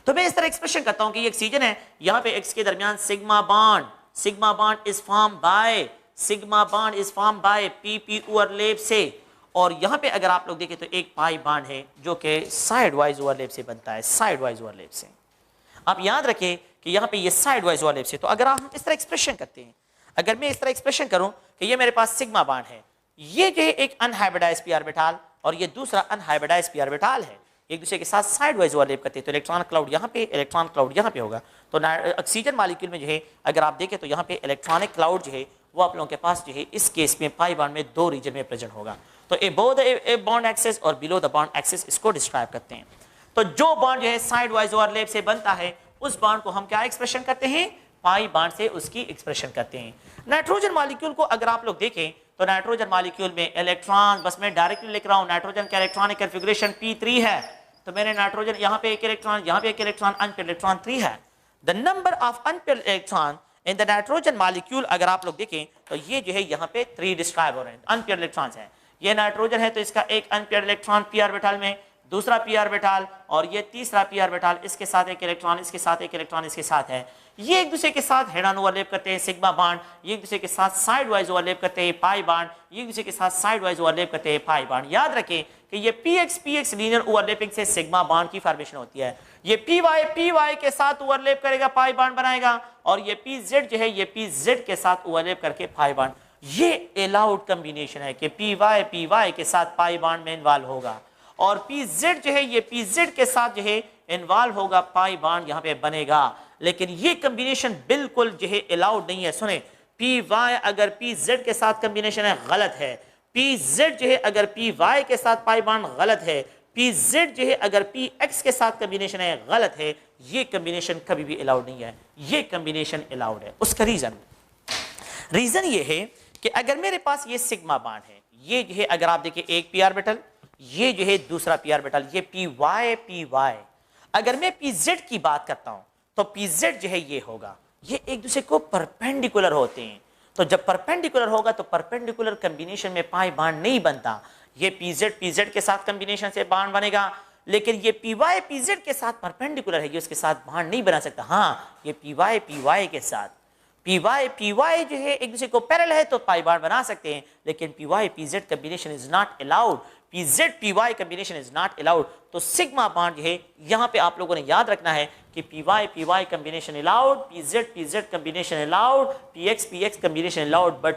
A: तो मैं इस तरह एक्सप्रेशन करता हूं कि ये ऑक्सीजन है, यहाँ पे एक्स के दरमियान sigma bond is form by P overlap से, और यहाँ पे अगर आप लोग देखें तो एक पाई बॉन्ड है जो कि साइड वाइज ओवरलैप से बनता है, साइड वाइज ओवरलैप से। आप याद रखें कि यहाँ पे ये साइड वाइज ओवरलैप से। तो अगर हम इस तरह एक्सप्रेशन करते हैं, अगर मैं इस तरह एक्सप्रेशन करूं कि ये मेरे पास सिग्मा बॉन्ड है, ये जो है एक अनहाइब्रिडाइज्ड पी ऑर्बिटल और ये दूसरा अनहाइब्रिडाइज्ड पी ऑर्बिटल है, एक दूसरे के साथ साइड वाइज ओवरलैप करते हैं, तो इलेक्ट्रॉन क्लाउड यहाँ पे, इलेक्ट्रॉन क्लाउड यहाँ पे होगा। तो ऑक्सीजन मॉलिक्यूल में जो है अगर आप देखें तो यहाँ पे इलेक्ट्रॉनिक क्लाउड जो है वो आप लोगों के पास जो है इस केस में पाई बॉन्ड में दो रीजन में प्रेजेंट होगा। तो अबव द बॉन्ड एक्सिस और बिलो द बॉन्ड एक्सिस इसको डिस्क्राइब करते हैं। तो जो बॉन्ड जो है साइड वाइज ओवरलैप से बनता है उस बॉन्ड को हम क्या एक्सप्रेशन करते हैं, पाई बॉन्ड से उसकी एक्सप्रेशन करते हैं। नाइट्रोजन मॉलिक्यूल को अगर आप लोग देखें तो नाइट्रोजन मॉलिक्यूल में इलेक्ट्रॉन, बस मैं डायरेक्टली लिख रहा हूं, नाइट्रोजन का इलेक्ट्रॉनिक कॉन्फ़िगरेशन p3 है, तो मैंने नाइट्रोजन यहाँ पे एक इलेक्ट्रॉन, यहाँ पे एक इलेक्ट्रॉन, अनपेयर्ड इलेक्ट्रॉन 3 है। The number of unpaired electron in the nitrogen molecule अगर आप लोग देखें तो ये जो है यहाँ पे 3 डिस्क्राइब हो रहे हैं, अनपेयर्ड इलेक्ट्रॉन्स हैं। ये नाइट्रोजन है तो इसका एक अनपेयर्ड इलेक्ट्रॉन पी ऑर्बिटल में, दूसरा पी ऑर्बिटल, और ये तीसरा पी ऑर्बिटल, इसके साथ एक इलेक्ट्रॉन, इसके साथ एक इलेक्ट्रॉन, इसके साथ है। ये एक दूसरे के साथ हेड ऑन ओवरलैप करते हैं सिग्मा बॉन्ड, ये एक दूसरे के साथ साइड वाइज ओवरलैप करते हैं पाई बॉन्ड, ये एक दूसरे के साथ साइड वाइज ओवरलैप करते हैं पाई बॉन्ड। याद रखें कि ये px लीनियर ओवरलैपिंग से सिग्मा बॉन्ड की फॉर्मेशन होती है। ये py के साथ ओवरलैप करेगा, पाई बॉन्ड बनाएगा, और ये pz जो है ये pz के साथ ओवरलैप करके पाई बॉन्ड। ये अलाउड कॉम्बिनेशन है कि py के साथ पाई बॉन्ड में इन्वॉल्व होगा, और pz जो है ये pz के साथ जो है इन्वॉल्व होगा, पाई बॉन्ड यहाँ पे बनेगा। लेकिन ये कॉम्बिनेशन बिल्कुल जो है अलाउड नहीं है। सुने, py अगर pz के साथ कॉम्बिनेशन है गलत है, pz जो है अगर py के साथ पाई बॉन्ड गलत है, pz जो है अगर px के साथ कॉम्बिनेशन है गलत है, ये कॉम्बिनेशन कभी भी अलाउड नहीं है, ये कॉम्बिनेशन अलाउड है। उसका रीजन ये है कि अगर मेरे पास ये सिग्मा बॉन्ड है, ये जो है अगर आप देखिए एक पी ऑर्बिटल, ये जो है दूसरा पी ऑर्बिटल, ये py, अगर मैं pz की बात करता हूं तो pz जो है ये होगा, ये एक दूसरे को परपेंडिकुलर होते हैं। तो जब परपेंडिकुलर होगा तो परपेंडिकुलर कॉम्बिनेशन में पाई बॉन्ड नहीं बनता। ये pz के साथ कॉम्बिनेशन से बॉन्ड बनेगा, लेकिन ये py pz के साथ परपेंडिकुलर है, ये उसके साथ बॉन्ड नहीं बना सकता। हाँ, ये py के साथ, py जो है एक दूसरे को पैरेलल है तो पाई बॉन्ड बना सकते हैं, लेकिन py pz combination is not allowed, pz py combination is not allowed. तो सिग्मा बॉन्ड जो है यहाँ पे आप लोगों ने याद रखना है कि py combination allowed, pz combination allowed, px combination allowed, but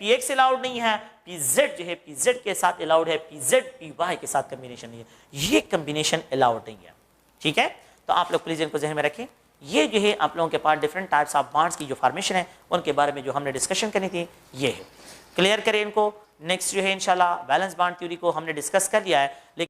A: px allowed नहीं है, pz जो है pz के साथ अलाउड है, pz py के साथ कॉम्बिनेशन नहीं है, ये कॉम्बिनेशन अलाउड नहीं है। ठीक है, तो आप लोग प्लीज इनको ज़हन में रखें। ये जो है आप लोगों के पास डिफरेंट टाइप्स ऑफ बॉन्ड्स की जो फॉर्मेशन है उनके बारे में जो हमने डिस्कशन करनी थी ये है। क्लियर करें इनको। नेक्स्ट जो है इंशाल्लाह बैलेंस बॉन्ड थ्योरी को हमने डिस्कस कर लिया है, लेकिन